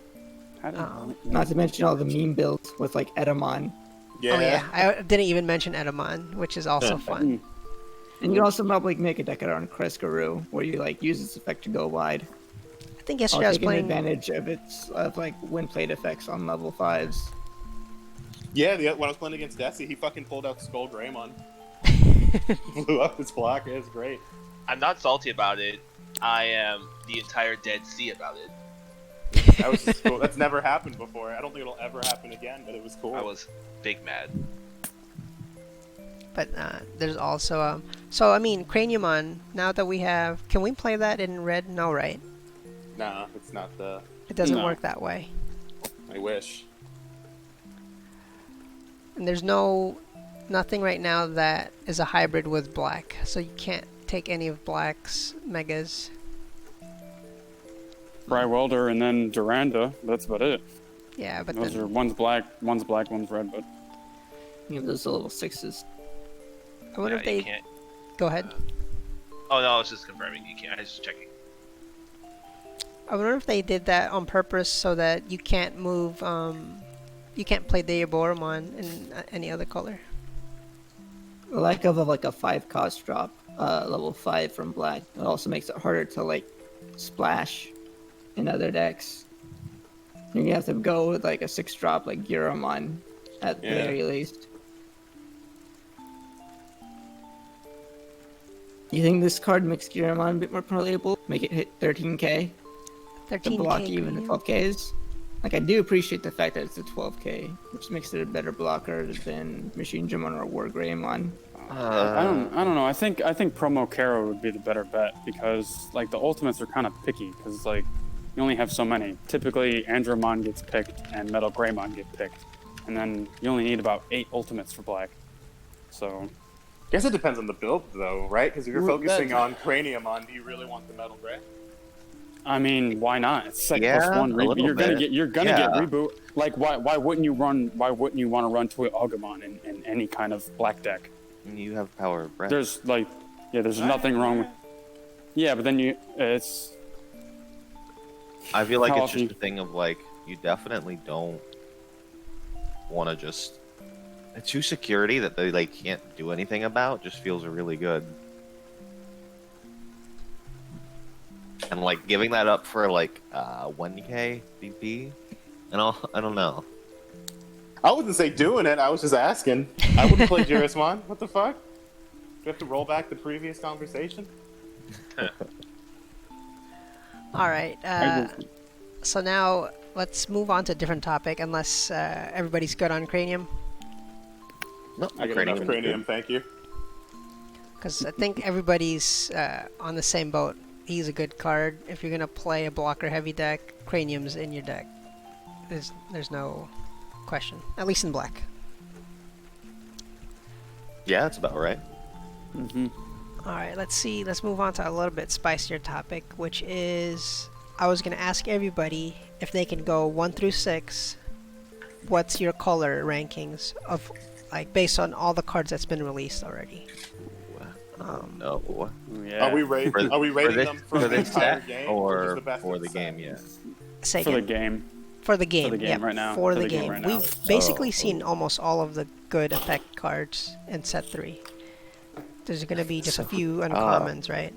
[SPEAKER 3] How did
[SPEAKER 4] Not to mention all the meme builds with like Edamon.
[SPEAKER 2] Yeah.
[SPEAKER 1] Oh yeah, I didn't even mention Edamon, which is also fun.
[SPEAKER 4] And you can also probably make a deck around Kreskaru where you like use its effect to go wide.
[SPEAKER 1] I think
[SPEAKER 4] While
[SPEAKER 1] yesterday I was
[SPEAKER 4] taking
[SPEAKER 1] playing.
[SPEAKER 4] advantage of like wind plate effects on level 5s.
[SPEAKER 2] Yeah, when I was playing against Desi, he fucking pulled out Skull Greymon. Blew up his block. It was great.
[SPEAKER 6] I'm not salty about it. I am the entire Dead Sea about it.
[SPEAKER 2] That was just cool. That's never happened before. I don't think it'll ever happen again, but it was cool.
[SPEAKER 6] I was big mad.
[SPEAKER 1] But there's also so I mean Craniamon. Now that we have, can we play that in red? No, right?
[SPEAKER 2] Nah, it's not the.
[SPEAKER 1] It doesn't
[SPEAKER 3] No.
[SPEAKER 1] work that way.
[SPEAKER 2] I wish.
[SPEAKER 1] And there's nothing right now that is a hybrid with Black, so you can't take any of Black's megas.
[SPEAKER 3] Welder and then Duranda. That's about it.
[SPEAKER 1] Yeah, but
[SPEAKER 3] Those
[SPEAKER 1] then
[SPEAKER 3] are one's black, one's red. But
[SPEAKER 4] You know, those are level 6s.
[SPEAKER 1] I wonder
[SPEAKER 6] Yeah,
[SPEAKER 1] if
[SPEAKER 6] you
[SPEAKER 1] they
[SPEAKER 6] can't.
[SPEAKER 1] go ahead.
[SPEAKER 6] Oh no, I was just confirming. You can't. I was just checking.
[SPEAKER 1] I wonder if they did that on purpose so that you can't move. You can't play Deoboromon in any other color.
[SPEAKER 4] The lack of like a 5 cost drop, level 5 from black, it also makes it harder to like splash in other decks. You're gonna have to go with like a 6 drop like Giromon at the
[SPEAKER 2] Yeah.
[SPEAKER 4] very least. You think this card makes Giromon a bit more playable? Make it hit 13k? To
[SPEAKER 1] 13k.
[SPEAKER 4] block even the
[SPEAKER 1] Cranium.
[SPEAKER 4] 12ks? Like, I do appreciate the fact that it's a 12k, which makes it a better blocker than Machine Digimon or War Greymon.
[SPEAKER 3] I don't know. I think Promo Kara would be the better bet, because like the ultimates are kind of picky, because like you only have so many. Typically Andromon gets picked and Metal Greymon get picked, and then you only need about 8 ultimates for black. So
[SPEAKER 2] Guess it depends on the build, though, right? Because if you're
[SPEAKER 3] Well,
[SPEAKER 2] focusing
[SPEAKER 3] that-
[SPEAKER 2] on Craniamon, do you really want the Metal Gray?
[SPEAKER 3] I mean, why not? It's like
[SPEAKER 5] Yeah,
[SPEAKER 3] +1
[SPEAKER 5] a
[SPEAKER 3] reboot.
[SPEAKER 5] little
[SPEAKER 3] You're gonna
[SPEAKER 5] bit.
[SPEAKER 3] get
[SPEAKER 5] Yeah.
[SPEAKER 3] reboot. Like why wouldn't you want to run Toy Agumon in any kind of black deck?
[SPEAKER 5] You have power of breath.
[SPEAKER 3] There's like there's nothing wrong with. Yeah, but then it's
[SPEAKER 5] I feel like
[SPEAKER 3] How
[SPEAKER 5] it's
[SPEAKER 3] often-
[SPEAKER 5] just a thing of like you definitely don't want to just. It's too security that they like can't do anything about. Just feels really good. And like giving that up for like 1k BP, and I don't know.
[SPEAKER 2] I wouldn't say doing it. I was just asking. I wouldn't play Giromon. What the fuck? Do we have to roll back the previous conversation?
[SPEAKER 1] All right. So now let's move on to a different topic, unless everybody's good on Cranium,
[SPEAKER 5] No,
[SPEAKER 2] I get enough cranium, thank you.
[SPEAKER 1] because I think everybody's on the same boat he's a good card. If you're gonna play a blocker heavy deck, Cranium's in your deck. There's no question. At least in black.
[SPEAKER 5] Yeah, that's about right.
[SPEAKER 1] Alright, let's see. Let's move on to a little bit spicier topic, which is I was gonna ask everybody if they can go 1 through 6. What's your color rankings of, like, based on all the cards that's been released already?
[SPEAKER 5] No.
[SPEAKER 3] Yeah.
[SPEAKER 2] Are we rating them for the
[SPEAKER 5] this
[SPEAKER 2] entire
[SPEAKER 5] set
[SPEAKER 2] game
[SPEAKER 5] or
[SPEAKER 2] just the best
[SPEAKER 5] for
[SPEAKER 2] of
[SPEAKER 5] the
[SPEAKER 2] set?
[SPEAKER 5] game? Yeah.
[SPEAKER 1] Say
[SPEAKER 3] For the
[SPEAKER 1] again.
[SPEAKER 3] game.
[SPEAKER 1] For the game,
[SPEAKER 3] game right now.
[SPEAKER 1] For the game.
[SPEAKER 3] right now.
[SPEAKER 1] We've basically
[SPEAKER 5] Oh.
[SPEAKER 1] seen almost all of the good effect cards in set 3. There's gonna be just a few uncommons, right?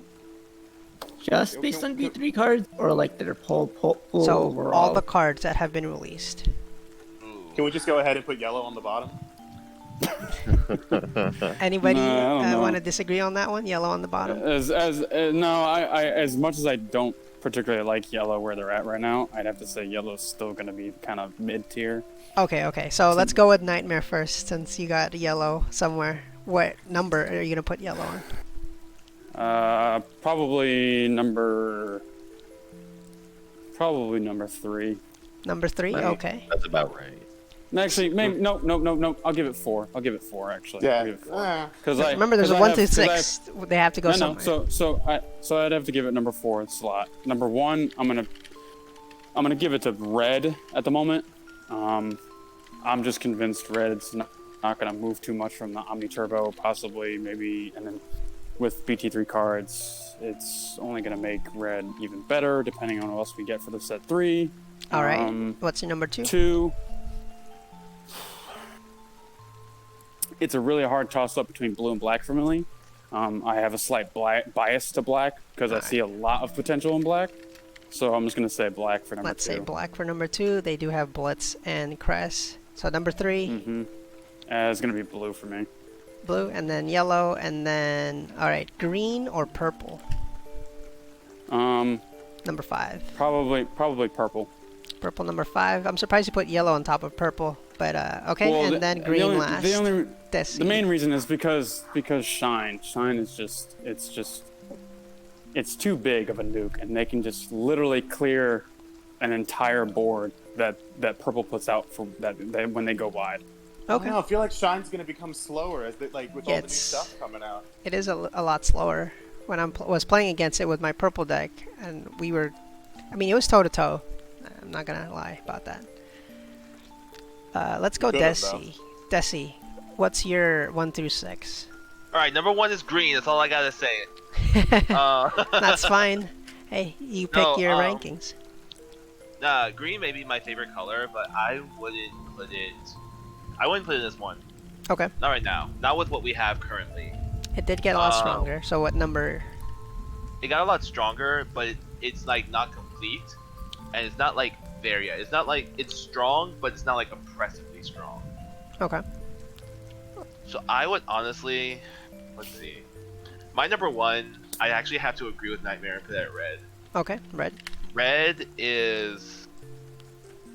[SPEAKER 4] Just based on V3 cards, or like that are pull
[SPEAKER 1] So
[SPEAKER 4] overall?
[SPEAKER 1] all the cards that have been released.
[SPEAKER 2] Can we just go ahead and put yellow on the bottom?
[SPEAKER 1] Anybody
[SPEAKER 3] No, I don't know.
[SPEAKER 1] want to disagree on that one? Yellow on the bottom.
[SPEAKER 3] No, I as much as I don't particularly like yellow where they're at right now, I'd have to say yellow's still gonna be kind of mid tier.
[SPEAKER 1] Okay. So let's go with Nightmare first, since you got yellow somewhere. What number are you gonna put yellow on?
[SPEAKER 3] Probably number 3.
[SPEAKER 1] Number 3.
[SPEAKER 5] Right.
[SPEAKER 1] Okay.
[SPEAKER 5] That's about right.
[SPEAKER 3] Actually, maybe no. I'll give it 4. I'll give it 4 actually. I'll give it 4. Because
[SPEAKER 1] Remember, there's a 1 through 6. They have to go
[SPEAKER 3] No,
[SPEAKER 1] somewhere.
[SPEAKER 3] so I'd have to give it number 4 slot. Number 1, I'm gonna give it to red at the moment. I'm just convinced red's not gonna move too much from the Omni Turbo, possibly, maybe, and then with BT3 cards, it's only gonna make red even better, depending on what else we get for the set 3.
[SPEAKER 1] All right. What's your number 2?
[SPEAKER 3] 2. It's a really hard toss-up between blue and black for me. I have a slight bias to black because I see a lot of potential in black. So I'm just going to say black for number 2.
[SPEAKER 1] Let's say black for number 2. They do have Blitz and Crest. So number 3,
[SPEAKER 3] It's going to be blue for me.
[SPEAKER 1] blue, and then yellow, and then, all right, green or purple? Number 5.
[SPEAKER 3] Probably purple.
[SPEAKER 1] Purple number 5. I'm surprised you put yellow on top of purple, but okay,
[SPEAKER 3] Well,
[SPEAKER 1] and then green last.
[SPEAKER 3] The main reason is because Shine is just it's too big of a nuke, and they can just literally clear an entire board that purple puts out for that when they go wide.
[SPEAKER 1] Okay.
[SPEAKER 2] I feel like Shine's gonna become slower as with all the new
[SPEAKER 1] It's-
[SPEAKER 2] stuff coming out.
[SPEAKER 1] It is a lot slower. When I was playing against it with my purple deck, and it was toe to toe. I'm not gonna lie about that. Let's go
[SPEAKER 2] Good of
[SPEAKER 1] Desi. Desi, what's your 1 through 6?
[SPEAKER 6] All right, number 1 is green. That's all I gotta say.
[SPEAKER 1] That's fine. Hey, you pick
[SPEAKER 6] No,
[SPEAKER 1] your rankings.
[SPEAKER 6] Green may be my favorite color, but I wouldn't put it in this one.
[SPEAKER 1] Okay.
[SPEAKER 6] Not right now. Not with what we have currently.
[SPEAKER 1] It did get a lot stronger. So what number?
[SPEAKER 6] It got a lot stronger, but it's like not complete, and it's not like there yet. It's not like it's strong, but it's not like oppressively strong.
[SPEAKER 1] Okay.
[SPEAKER 6] So I would honestly, let's see. My number 1, I actually have to agree with Nightmare and put it at red.
[SPEAKER 1] Okay. Red.
[SPEAKER 6] Red is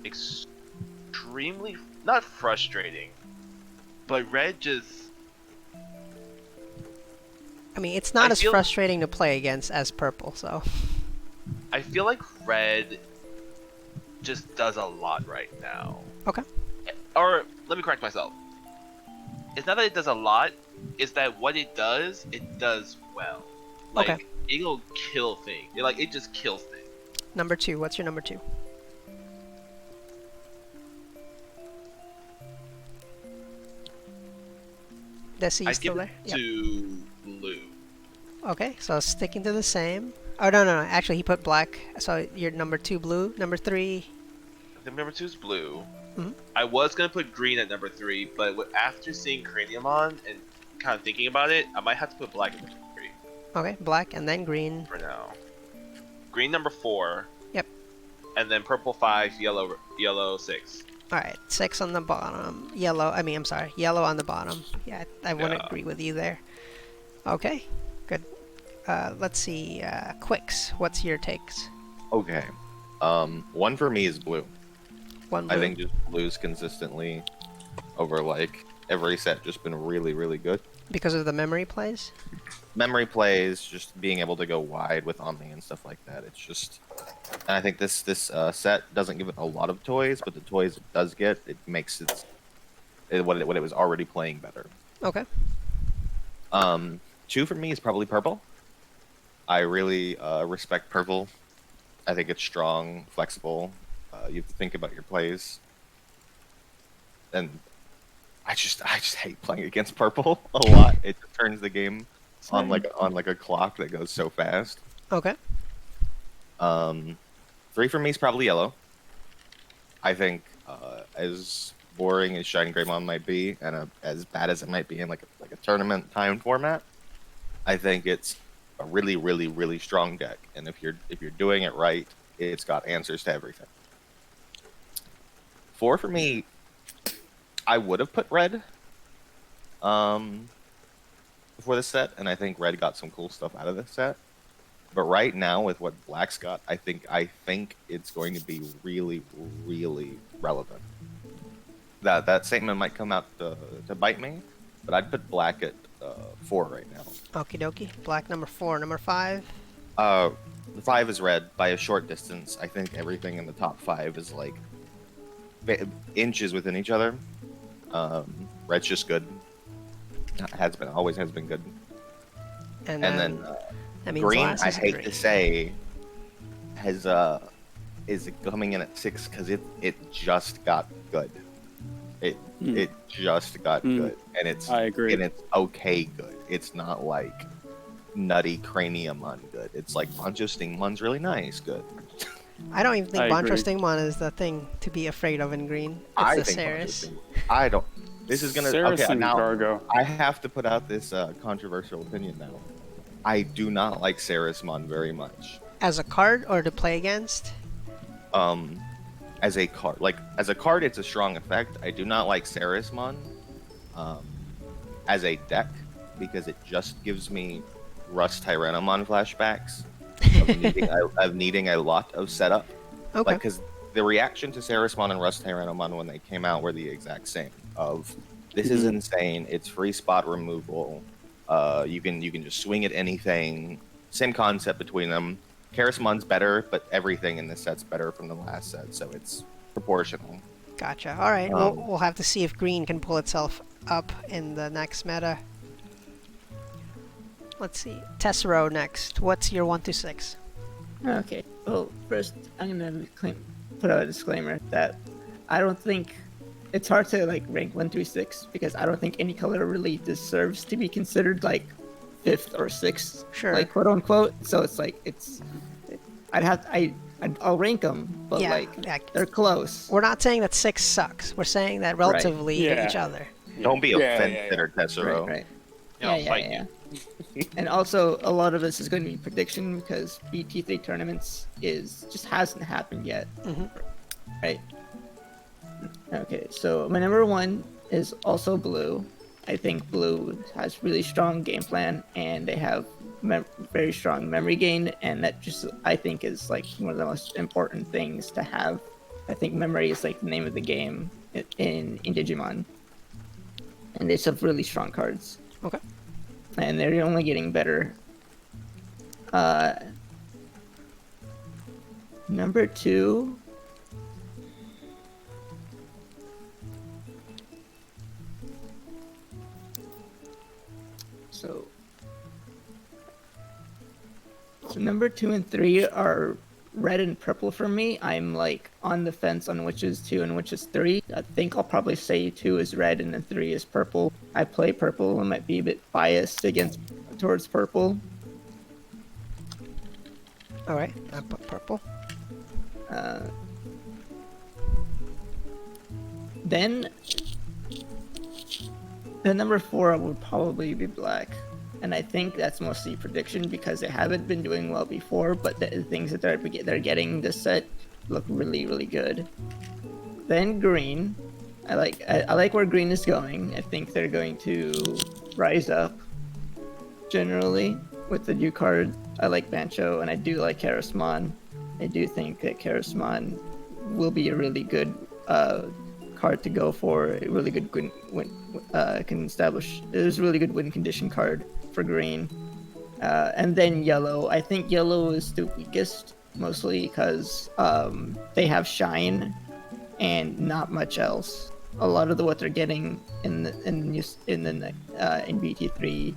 [SPEAKER 6] extremely, not frustrating, but red just,
[SPEAKER 1] It's not
[SPEAKER 6] I
[SPEAKER 1] as
[SPEAKER 6] feel-
[SPEAKER 1] frustrating to play against as purple, so.
[SPEAKER 6] I feel like red just does a lot right now.
[SPEAKER 1] Okay.
[SPEAKER 6] Or, let me correct myself. It's not that it does a lot, it's that what it does well. Like,
[SPEAKER 1] Okay.
[SPEAKER 6] it'll kill things. It just kills things.
[SPEAKER 1] Number 2. What's your number 2? Desi,
[SPEAKER 6] I
[SPEAKER 1] you still
[SPEAKER 6] give
[SPEAKER 1] there?
[SPEAKER 6] it
[SPEAKER 1] Yep.
[SPEAKER 6] to blue.
[SPEAKER 1] Okay, so sticking to the same. Oh, no. Actually, he put black. So you're number 2, blue. Number 3.
[SPEAKER 6] I think number 2 is blue.
[SPEAKER 1] Mhm.
[SPEAKER 6] I was gonna put green at number 3, but after seeing Craniamon and kind of thinking about it, I might have to put black at number 3
[SPEAKER 1] Okay, black and then green.
[SPEAKER 6] for now. Green number 4.
[SPEAKER 1] Yep.
[SPEAKER 6] And then purple 5, yellow 6.
[SPEAKER 1] Alright, 6 on the bottom. Yellow on the bottom. Yeah, I wouldn't
[SPEAKER 6] Yeah.
[SPEAKER 1] agree with you there. Okay, good. Let's see. Quicks, what's your takes?
[SPEAKER 5] Okay. 1 for me is blue.
[SPEAKER 1] 1 blue.
[SPEAKER 5] I think just blue's consistently over like every set just been really, really good.
[SPEAKER 1] Because of the memory plays?
[SPEAKER 5] Memory plays, just being able to go wide with Omni and stuff like that. It's just, and I think this set doesn't give it a lot of toys, but the toys it does get, it makes what it was already playing better.
[SPEAKER 1] Okay.
[SPEAKER 5] 2 for me is probably purple. I really respect purple. I think it's strong, flexible. You have to think about your plays, and I just hate playing against purple a lot. It turns the game on like a clock that goes so fast.
[SPEAKER 1] Okay.
[SPEAKER 5] 3 for me is probably yellow. I think as boring as Shiny Greymon might be, and as bad as it might be in like a tournament time format, I think it's a really, really, really strong deck. And if you're doing it right, it's got answers to everything. 4 for me, I would have put red before the set, and I think red got some cool stuff out of this set. But right now, with what black's got, I think it's going to be really, really relevant. That statement might come out to bite me, but I'd put black at 4 right now.
[SPEAKER 1] Okie dokie. Black number 4. Number 5?
[SPEAKER 5] 5 is red by a short distance. I think everything in the top 5 is like inches within each other. Red's just good. Always has been good.
[SPEAKER 1] And
[SPEAKER 5] then
[SPEAKER 1] that means
[SPEAKER 5] green,
[SPEAKER 1] last
[SPEAKER 5] I
[SPEAKER 1] is
[SPEAKER 5] hate
[SPEAKER 1] green.
[SPEAKER 5] to say, is coming in at 6 because it just got good. It just got good, and
[SPEAKER 3] I agree.
[SPEAKER 5] And it's okay good. It's not like nutty Craniamon good. It's like Bancho Stingmon's really nice good.
[SPEAKER 1] I don't even think
[SPEAKER 3] I
[SPEAKER 1] Bancho
[SPEAKER 3] agree.
[SPEAKER 1] Stingmon is the thing to be afraid of in green. It's
[SPEAKER 5] I
[SPEAKER 1] the
[SPEAKER 5] think Bancho
[SPEAKER 1] Ceres.
[SPEAKER 5] Stingmon. I don't. This is gonna
[SPEAKER 3] Ceres
[SPEAKER 5] okay
[SPEAKER 3] and
[SPEAKER 5] now.
[SPEAKER 3] Cargo.
[SPEAKER 5] I have to put out this controversial opinion now. I do not like Ceresmon very much.
[SPEAKER 1] As a card or to play against?
[SPEAKER 5] As a card, it's a strong effect. I do not like Ceresmon as a deck because it just gives me Rust Tyrannomon flashbacks of needing a lot of setup.
[SPEAKER 1] Okay.
[SPEAKER 5] Like, because the reaction to Ceresmon and Rust Tyrannomon when they came out were the exact same. Of this is insane. It's free spot removal. You can just swing at anything. Same concept between them. Karasmon's better, but everything in this set's better from the last set, so it's proportional.
[SPEAKER 1] Gotcha. All right. We'll have to see if green can pull itself up in the next meta. Let's see. Tessero next. What's your 1 to 6?
[SPEAKER 4] Okay. Well, first, I'm gonna put out a disclaimer that I don't think it's hard to like rank 1 through 6 because I don't think any color really deserves to be considered like 5th or 6th,
[SPEAKER 1] Sure.
[SPEAKER 4] like quote unquote. So it's like I'll rank them, but
[SPEAKER 1] Yeah,
[SPEAKER 4] like
[SPEAKER 1] yeah.
[SPEAKER 4] they're close.
[SPEAKER 1] We're not saying that 6 sucks. We're saying that relatively to
[SPEAKER 3] Yeah.
[SPEAKER 1] each other.
[SPEAKER 5] Don't be
[SPEAKER 3] Yeah,
[SPEAKER 5] offended, or Tessero.
[SPEAKER 4] Right.
[SPEAKER 6] Yeah, I'll fight you.
[SPEAKER 4] And also, a lot of this is going to be prediction because BT3 tournaments just hasn't happened yet.
[SPEAKER 1] Mhm.
[SPEAKER 4] Right. Okay, so my number 1 is also blue. I think blue has really strong game plan, and they have very strong memory gain, and that just I think is like one of the most important things to have. I think memory is like the name of the game in Digimon, and they just have really strong cards.
[SPEAKER 1] Okay.
[SPEAKER 4] And they're only getting better. Number 2. So number 2 and 3 are red and purple for me. I'm like on the fence on which is 2 and which is 3. I think I'll probably say 2 is red and then 3 is purple. I play purple. I might be a bit biased towards purple.
[SPEAKER 1] All right. I put purple.
[SPEAKER 4] Then the number 4 would probably be black. And I think that's mostly prediction because they haven't been doing well before, but the things that they're getting this set look really, really good. Then green. I like where green is going. I think they're going to rise up generally with the new card. I like Bancho and I do like Karasmon. I do think that Karasmon will be a really good card to go for. A really good can establish. There's a really good win condition card for green, and then yellow. I think yellow is the weakest, mostly because they have shine and not much else. A lot of what they're getting in BT3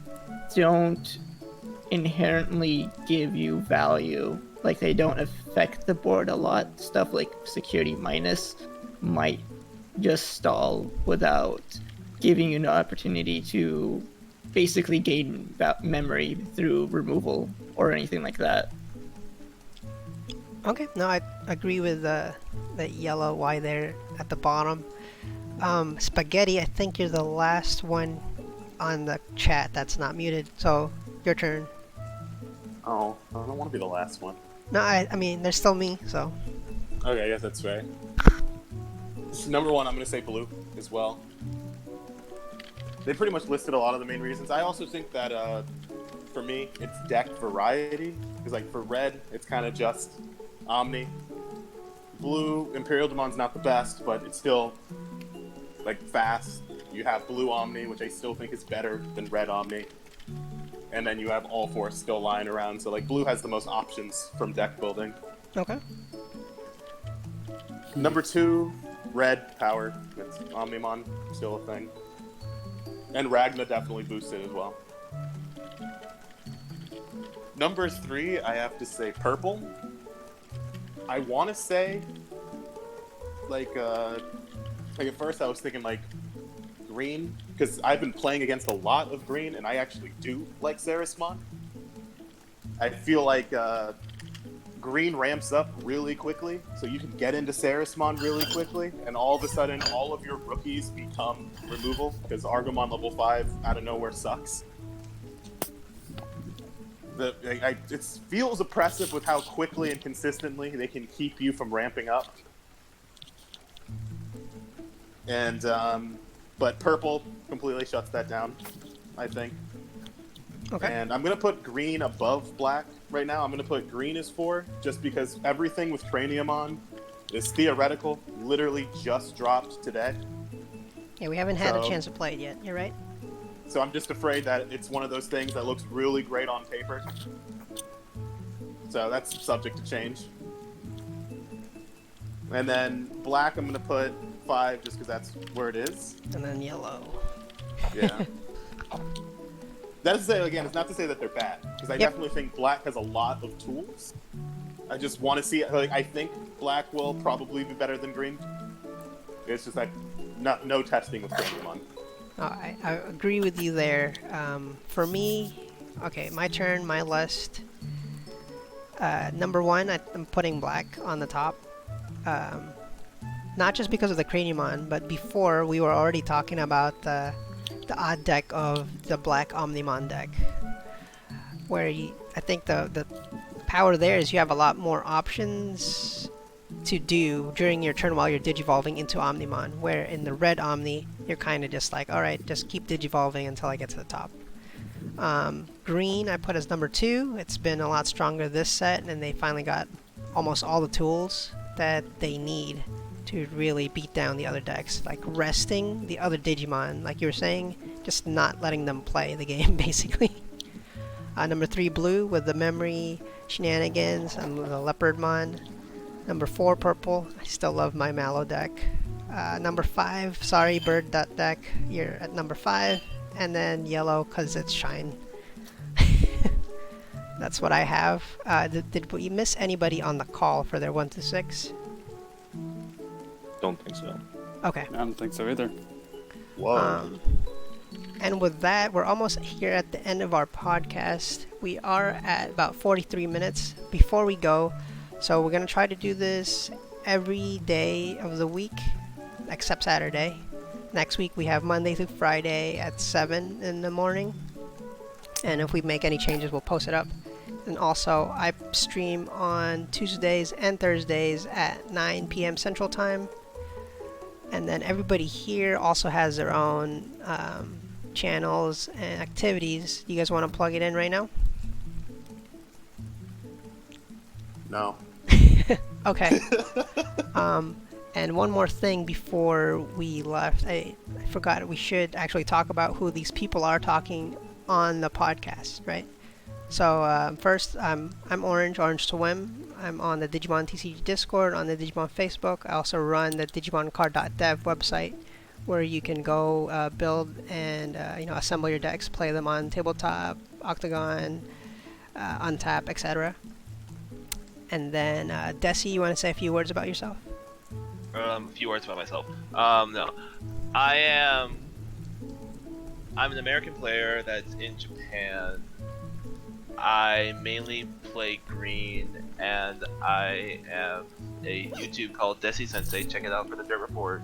[SPEAKER 4] don't inherently give you value. Like, they don't affect the board a lot. Stuff like security minus might just stall without giving you an opportunity to basically gain memory through removal or anything like that.
[SPEAKER 1] Okay, no, I agree with the yellow, why they're at the bottom. Spaghetti, I think you're the last one on the chat that's not muted, so your turn.
[SPEAKER 2] Oh, I don't want to be the last one.
[SPEAKER 1] No, I mean, there's still me, so.
[SPEAKER 2] Okay, I guess that's right. Number one, I'm going to say blue as well. They pretty much listed a lot of the main reasons. I also think that, for me, it's deck variety. Because, like, for red, it's kind of just Omni. Blue, Imperial Demon's not the best, but it's still, like, fast. You have blue Omni, which I still think is better than red Omni. And then you have all four still lying around. So, like, blue has the most options from deck building.
[SPEAKER 1] Okay.
[SPEAKER 2] Number two, red power. It's Omnimon, still a thing. And Ragna definitely boosted as well. Number three, I have to say purple. I want to say, like at first I was thinking, like, green, because I've been playing against a lot of green, and I actually do like Sarismon. I feel like green ramps up really quickly, so you can get into Sarismon really quickly, and all of a sudden, all of your rookies become removal, because Argomon level 5 out of nowhere sucks. It feels oppressive with how quickly and consistently they can keep you from ramping up. And, but purple completely shuts that down, I think.
[SPEAKER 1] Okay.
[SPEAKER 2] And I'm going to put green above black right now. I'm going to put green as 4, just because everything with Craniamon is theoretical, literally just dropped today.
[SPEAKER 1] Yeah, we haven't had a chance to play it yet. You're right.
[SPEAKER 2] So I'm just afraid that it's one of those things that looks really great on paper. So that's subject to change. And then black, I'm going to put 5, just because that's where it is.
[SPEAKER 1] And then yellow.
[SPEAKER 2] Yeah. That is to say, again, it's not to say that they're bad, because I definitely think black has a lot of tools. I just want to see, like, I think black will probably be better than green. It's just like no testing with Digimon.
[SPEAKER 1] I agree with you there. For me, okay, my turn, my list. Number one, I'm putting black on the top. Not just because of the Craniamon, but before we were already talking about the odd deck of the black Omnimon deck, where I think the power there is you have a lot more options to do during your turn while you're digivolving into Omnimon, where in the red Omni you're kind of just like, alright, just keep digivolving until I get to the top. Green I put as number 2. It's been a lot stronger this set, and they finally got almost all the tools that they need to really beat down the other decks, like resting the other Digimon, like you were saying, just not letting them play the game, basically. Number 3, blue, with the memory shenanigans and the Leopardmon. Number 4, purple. I still love my Mallow deck. Number 5, sorry, bird deck. You're at number 5. And then yellow, because it's shine. That's what I have. Did we miss anybody on the call for their 1 to 6?
[SPEAKER 5] Don't think so.
[SPEAKER 1] Okay.
[SPEAKER 3] I don't think so either.
[SPEAKER 2] Whoa.
[SPEAKER 1] And with that, we're almost here at the end of our podcast. We are at about 43 minutes before we go. So we're going to try to do this every day of the week, except Saturday. Next week we have Monday through Friday at 7 in the morning. And if we make any changes, we'll post it up. And also, I stream on Tuesdays and Thursdays at 9 p.m. Central Time. And then everybody here also has their own channels and activities. You guys want to plug it in right now?
[SPEAKER 2] No.
[SPEAKER 1] Okay. And one more thing before we left, I forgot we should actually talk about who these people are talking on the podcast, right? So first, I'm Orange Swim. I'm on the Digimon TCG Discord, on the Digimon Facebook. I also run the DigimonCard.dev website, where you can go build and assemble your decks, play them on tabletop, octagon, untap, etc. And then Desi, you want to say a few words about yourself?
[SPEAKER 6] A few words about myself. No, I'm an American player that's in Japan. I mainly play green, and I have a YouTube called Desi Sensei. Check it out for the dirt report.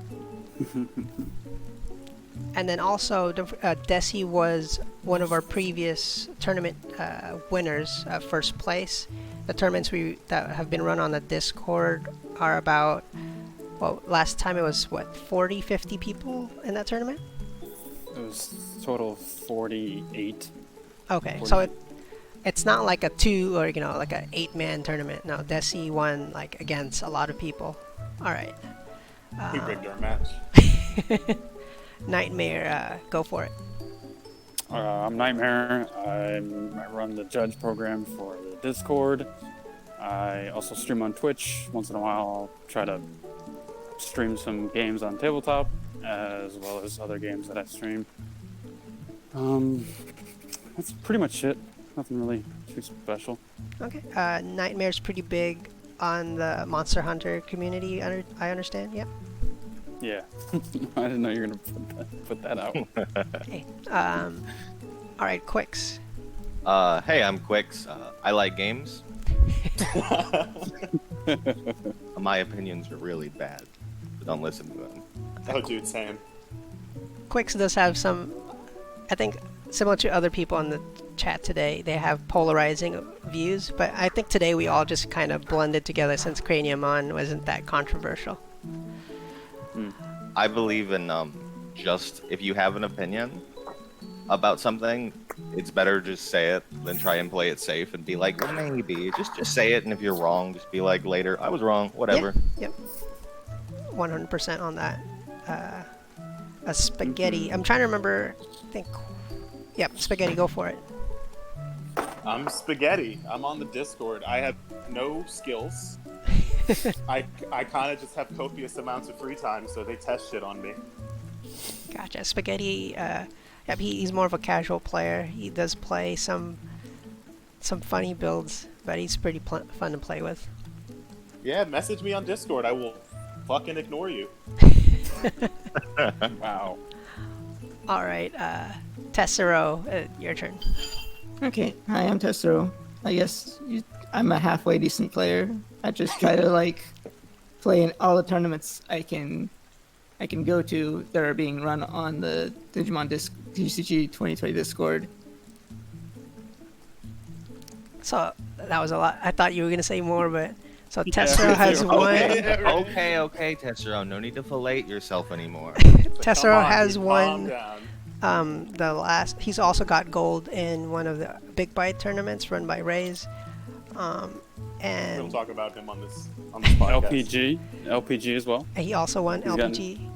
[SPEAKER 1] And then also, Desi was one of our previous tournament winners, first place. The tournaments that have been run on the Discord are about, well, last time it was, 40, 50 people in that tournament?
[SPEAKER 3] It was total of 48.
[SPEAKER 1] Okay,
[SPEAKER 3] 40.
[SPEAKER 1] so it's not like a 2 or, like a 8-man tournament. No, Desi won, against a lot of people. Alright.
[SPEAKER 2] He rigged our match.
[SPEAKER 1] Nightmare, go for it.
[SPEAKER 3] I'm Nightmare. I run the judge program for the Discord. I also stream on Twitch. Once in a while, I'll try to stream some games on tabletop, as well as other games that I stream. That's pretty much it. Nothing really too special.
[SPEAKER 1] Okay. Nightmare's pretty big on the Monster Hunter community, I understand, yep.
[SPEAKER 3] Yeah. I didn't know you were gonna put that out.
[SPEAKER 1] Okay. Alright, Quicks.
[SPEAKER 5] Hey, I'm Quicks. I like games. My opinions are really bad, so don't listen to them.
[SPEAKER 2] Oh, dude, same.
[SPEAKER 1] Quicks does have some, I think, similar to other people in the chat today, they have polarizing views, but I think today we all just kind of blended together since Craniamon wasn't that controversial.
[SPEAKER 5] I believe in just if you have an opinion about something, it's better just say it than try and play it safe and be like, well, maybe. Just say it, and if you're wrong, just be like later, I was wrong, whatever.
[SPEAKER 1] Yep. 100% on that. A spaghetti. I'm trying to remember. I think. Yep, spaghetti. Go for it.
[SPEAKER 2] I'm Spaghetti. I'm on the Discord. I have no skills. I kind of just have copious amounts of free time, so they test shit on me.
[SPEAKER 1] Gotcha. Spaghetti. Yep, he's more of a casual player. He does play some funny builds, but he's pretty fun to play with.
[SPEAKER 2] Yeah, message me on Discord. I will fucking ignore you.
[SPEAKER 3] Wow.
[SPEAKER 1] All right, Tessero, your turn.
[SPEAKER 4] Okay, hi, I'm Tessero. I guess I'm a halfway decent player. I just try to play in all the tournaments I can go to that are being run on the Digimon TCG 2020 Discord.
[SPEAKER 1] So that was a lot. I thought you were gonna say more, but so
[SPEAKER 3] Yeah,
[SPEAKER 1] Tessero has one.
[SPEAKER 5] Okay, Tessero, no need to fillet yourself anymore.
[SPEAKER 1] Tessero has
[SPEAKER 2] Calm
[SPEAKER 1] one.
[SPEAKER 2] down.
[SPEAKER 1] He's also got gold in one of the Big Bite tournaments run by Rays.
[SPEAKER 2] We'll
[SPEAKER 1] And
[SPEAKER 2] talk about him on this podcast.
[SPEAKER 3] LPG as well.
[SPEAKER 1] he also won
[SPEAKER 3] He's gotten-
[SPEAKER 1] LPG.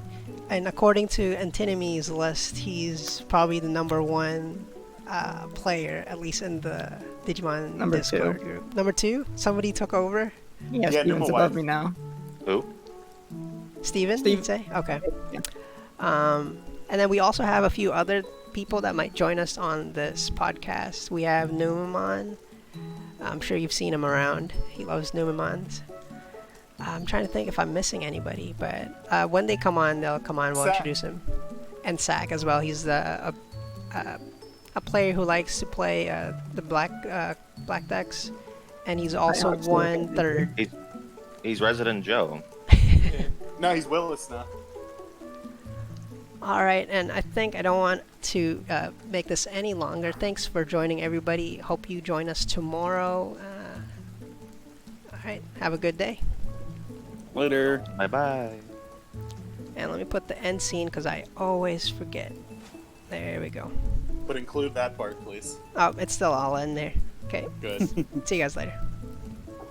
[SPEAKER 1] And according to Antinomy's list, he's probably the #1 player, at least in the Digimon
[SPEAKER 4] Number
[SPEAKER 1] Discord
[SPEAKER 4] 2.
[SPEAKER 1] group. Number 2? Somebody took over?
[SPEAKER 4] Yeah,
[SPEAKER 2] Yeah,
[SPEAKER 4] Steven's
[SPEAKER 2] number
[SPEAKER 4] above
[SPEAKER 2] one.
[SPEAKER 4] me now.
[SPEAKER 5] Who?
[SPEAKER 1] Steven,
[SPEAKER 4] Steve.
[SPEAKER 1] you'd say? Okay.
[SPEAKER 4] Yeah.
[SPEAKER 1] And then we also have a few other people that might join us on this podcast. We have Numamon. I'm sure you've seen him around. He loves Numamons. I'm trying to think if I'm missing anybody, but when they come on, they'll come on. We'll
[SPEAKER 2] Sack.
[SPEAKER 1] introduce him. And Sack as well. He's a player who likes to play the black decks, and he's also
[SPEAKER 4] actually
[SPEAKER 1] won
[SPEAKER 4] think-
[SPEAKER 1] third.
[SPEAKER 5] He's Resident Joe.
[SPEAKER 2] No, he's Willis now.
[SPEAKER 1] All right, and I think I don't want to make this any longer. Thanks for joining, everybody. Hope you join us tomorrow. All right, have a good day.
[SPEAKER 3] Later.
[SPEAKER 5] Bye bye.
[SPEAKER 1] And let me put the end scene because I always forget. There we go.
[SPEAKER 2] But include that part, please.
[SPEAKER 1] Oh, it's still all in there. Okay,
[SPEAKER 2] Good.
[SPEAKER 1] see you guys later.